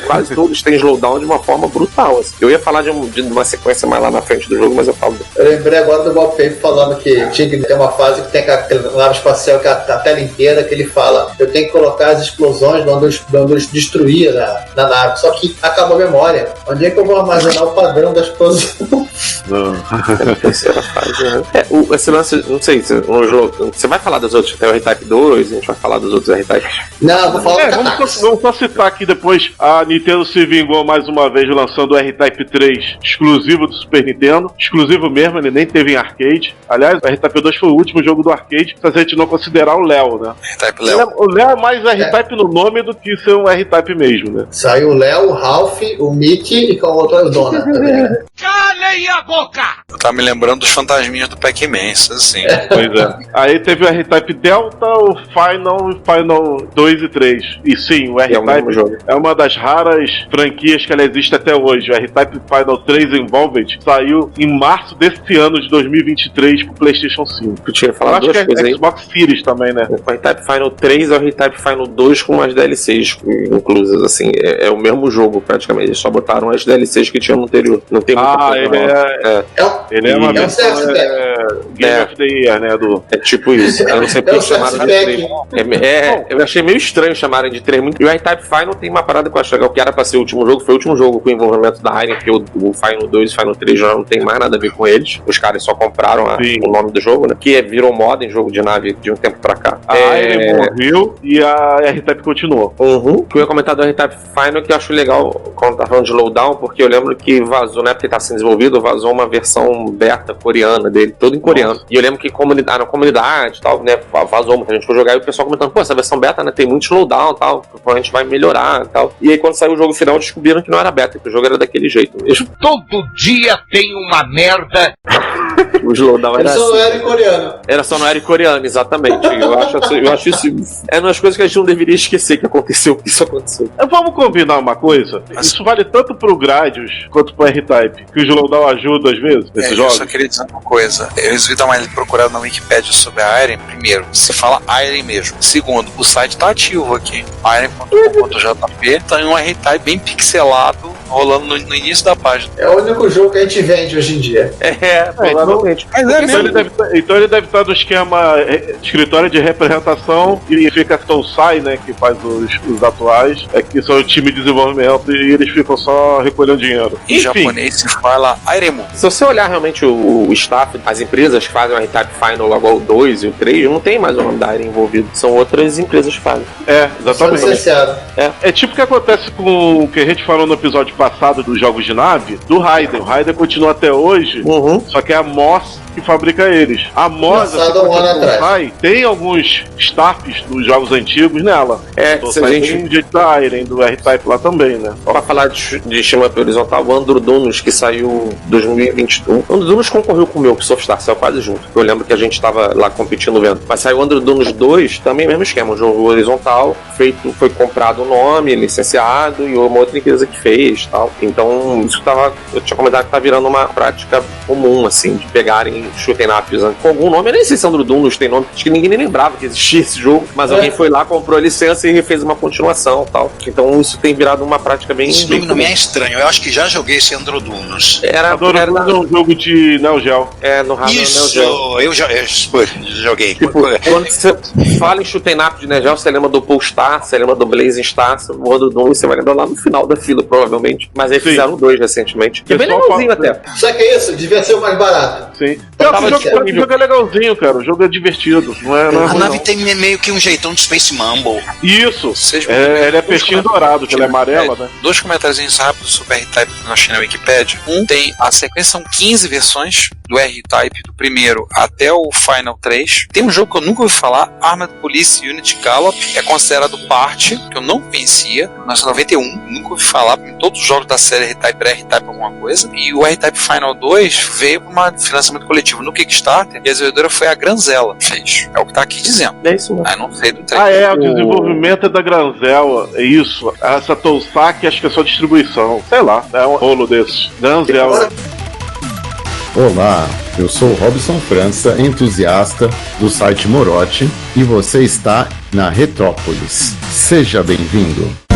quase todos têm slowdown de uma forma brutal. Assim. Eu ia falar de uma sequência mais lá na frente do jogo, mas eu falo. Eu lembrei agora do Bob Pape falando que tinha que ter uma fase que tem aquela nave espacial que é a tela inteira, que ele fala: eu tenho que colocar as explosões onde eu destruía na nave. Só que acaba a memória. Onde é que eu vou armazenar o padrão da explosão? É a terceira fase, né? Esse lance, não sei, você vai falar dos outros, tem o R-Type 2, a gente vai falar dos outros R-Types? Não, vou falar vamos só citar aqui depois, a Nintendo se vingou mais uma vez lançando o R-Type 3 exclusivo do Super Nintendo, exclusivo mesmo, ele nem teve em arcade. Aliás, o R-Type 2 foi o último jogo do arcade, se a gente não considerar o Léo, né? R-Type Léo. O Léo é mais R-Type no nome do que ser um R-Type mesmo, né? Saiu o Léo, o Ralph, o Mickey e com o outro é o Dona. Calem a boca! Eu tava me lembrando dos fantasminhas do Pac-Man, assim. Pois é. Aí teve o R-Type Delta, o Final 2 e 3. E sim, o R-Type é uma das raras franquias que ela existe até hoje. O R-Type Final 3 Involved saiu em março desse ano de 2023 pro PlayStation 5. Eu tinha falado duas coisas aí. Xbox Series também, né? O R-Type Final 3 é o R-Type Final 2 com as DLCs inclusas, assim. É o mesmo jogo, praticamente. Eles só botaram as DLCs que tinham no anterior. Não tem muita coisa. Ele é uma versão Game of the Year, né? É tipo isso. Eu não sei porque chamaram de 3. Eu achei meio estranho chamarem de 3. E o R-Type Final tem uma parada que eu acho legal, que era pra ser o último jogo. Foi o último jogo com o envolvimento da Irem, porque o Final 2 e o Final 3 já não tem mais nada a ver com eles. Os caras só compraram o nome do jogo, né? Que virou moda em jogo de nave de um tempo pra cá. A Irem morreu e a R-Type continuou. O que eu ia comentar do R-Type Final, que eu acho legal quando tá falando de slowdown, porque eu lembro que vazou, na época que tá sendo desenvolvido, vazou uma versão beta coreana dele, todo em coreano. Nossa. E eu lembro que na comunidade e tal, né, vazou, muita gente foi jogar e o pessoal comentando, pô, essa versão beta, né, tem muito slowdown e tal, provavelmente vai melhorar e tal. E aí quando saiu o jogo final, descobriram que não era beta, que o jogo era daquele jeito mesmo. Todo dia tem uma merda. O slowdown era só não era em coreano. Só não era em coreano, exatamente. Eu acho isso é uma das coisas que a gente não deveria esquecer que aconteceu, que isso aconteceu. Vamos combinar uma coisa? Isso vale tanto pro Gradius quanto pro R-Type, que o slowdown ajuda às vezes nesses jogos. Eu só queria dizer uma coisa. Eu resolvi dar uma procurada na Wikipedia sobre a Irem. Primeiro, se fala Irem mesmo. Segundo, o site tá ativo aqui. Irem.com.jp tem um R-Type bem pixelado rolando no início da página. É o único jogo que a gente vende hoje em dia. Provavelmente. Então ele deve estar no esquema escritório de representação e fica SAI, né, que faz os atuais, que são o time de desenvolvimento e eles ficam só recolhendo dinheiro. Em japonês se fala Iremu. Se você olhar realmente o staff, as empresas que fazem o R-Type Final, agora o 2 e o 3, não tem mais o nome da Irem envolvido. São outras empresas que fazem. Exatamente. É tipo o que acontece com o que a gente falou no episódio passado dos jogos de nave, do Raiden. O Raiden continua até hoje, só que é a Moss que fabrica eles. A Moss tem alguns staffs dos jogos antigos nela. Se a gente tem da Irem, do R-Type lá também, né? Pra falar de Shima horizontal, o Andro Dunos, que saiu em 2021. O Andro Dunos concorreu com o meu Soft Star, saiu quase junto. Eu lembro que a gente tava lá competindo vendo. Mas saiu o Andro Dunos 2, também mesmo esquema, um jogo horizontal, foi comprado o nome, licenciado, e uma outra empresa que fez, tal. Então, isso eu tinha comentado que tá virando uma prática comum, assim, de pegarem shoot'em ups com algum nome. Eu nem sei se Andro Dunos tem nome, acho que ninguém nem lembrava que existia esse jogo, mas alguém foi lá, comprou a licença e fez uma continuação, tal. Então, isso tem virado uma prática bem... Esse nome não me é estranho, eu acho que já joguei esse Andro Dunos. Era um jogo de Neo Geo. No hardware Isso, Neo Geo. Eu já joguei. Tipo, quando você fala em shoot'em up de Neo Geo, você lembra do Polestar, você lembra do Blazing Star, o Andro Dunos, você vai lembrar lá no final da fila, provavelmente. Mas aí fizeram 2 recentemente. Que é bem legalzinho até. Só que é isso, devia ser o mais barato. Sim. O jogo é legalzinho, cara. O jogo é divertido. A nave tem meio que um jeitão de Space Mumble. Isso. Ele é peixinho dourado, que ela é amarela, né? 2 comentários rápidos sobre R-Type que eu achei na Wikipedia. Tem a sequência, são 15 versões do R-Type, do primeiro até o Final 3. Tem um jogo que eu nunca ouvi falar, Armored Police Unit Gallop, é considerado parte, que eu não conhecia, 1991, nunca ouvi falar, em todos os jogos da série R-Type era R-Type alguma coisa, e o R-Type Final 2 veio para um financiamento coletivo no Kickstarter, e a desenvolvedora foi a Granzella, fez. É o que tá aqui dizendo. É isso, né? Não sei do trailer. O desenvolvimento é da Granzella, é isso. Essa Toussac acho que é só distribuição, sei lá, é um rolo desse. Granzella. Olá, eu sou o Robson França, entusiasta do site Morote, e você está na Retrópolis. Seja bem-vindo.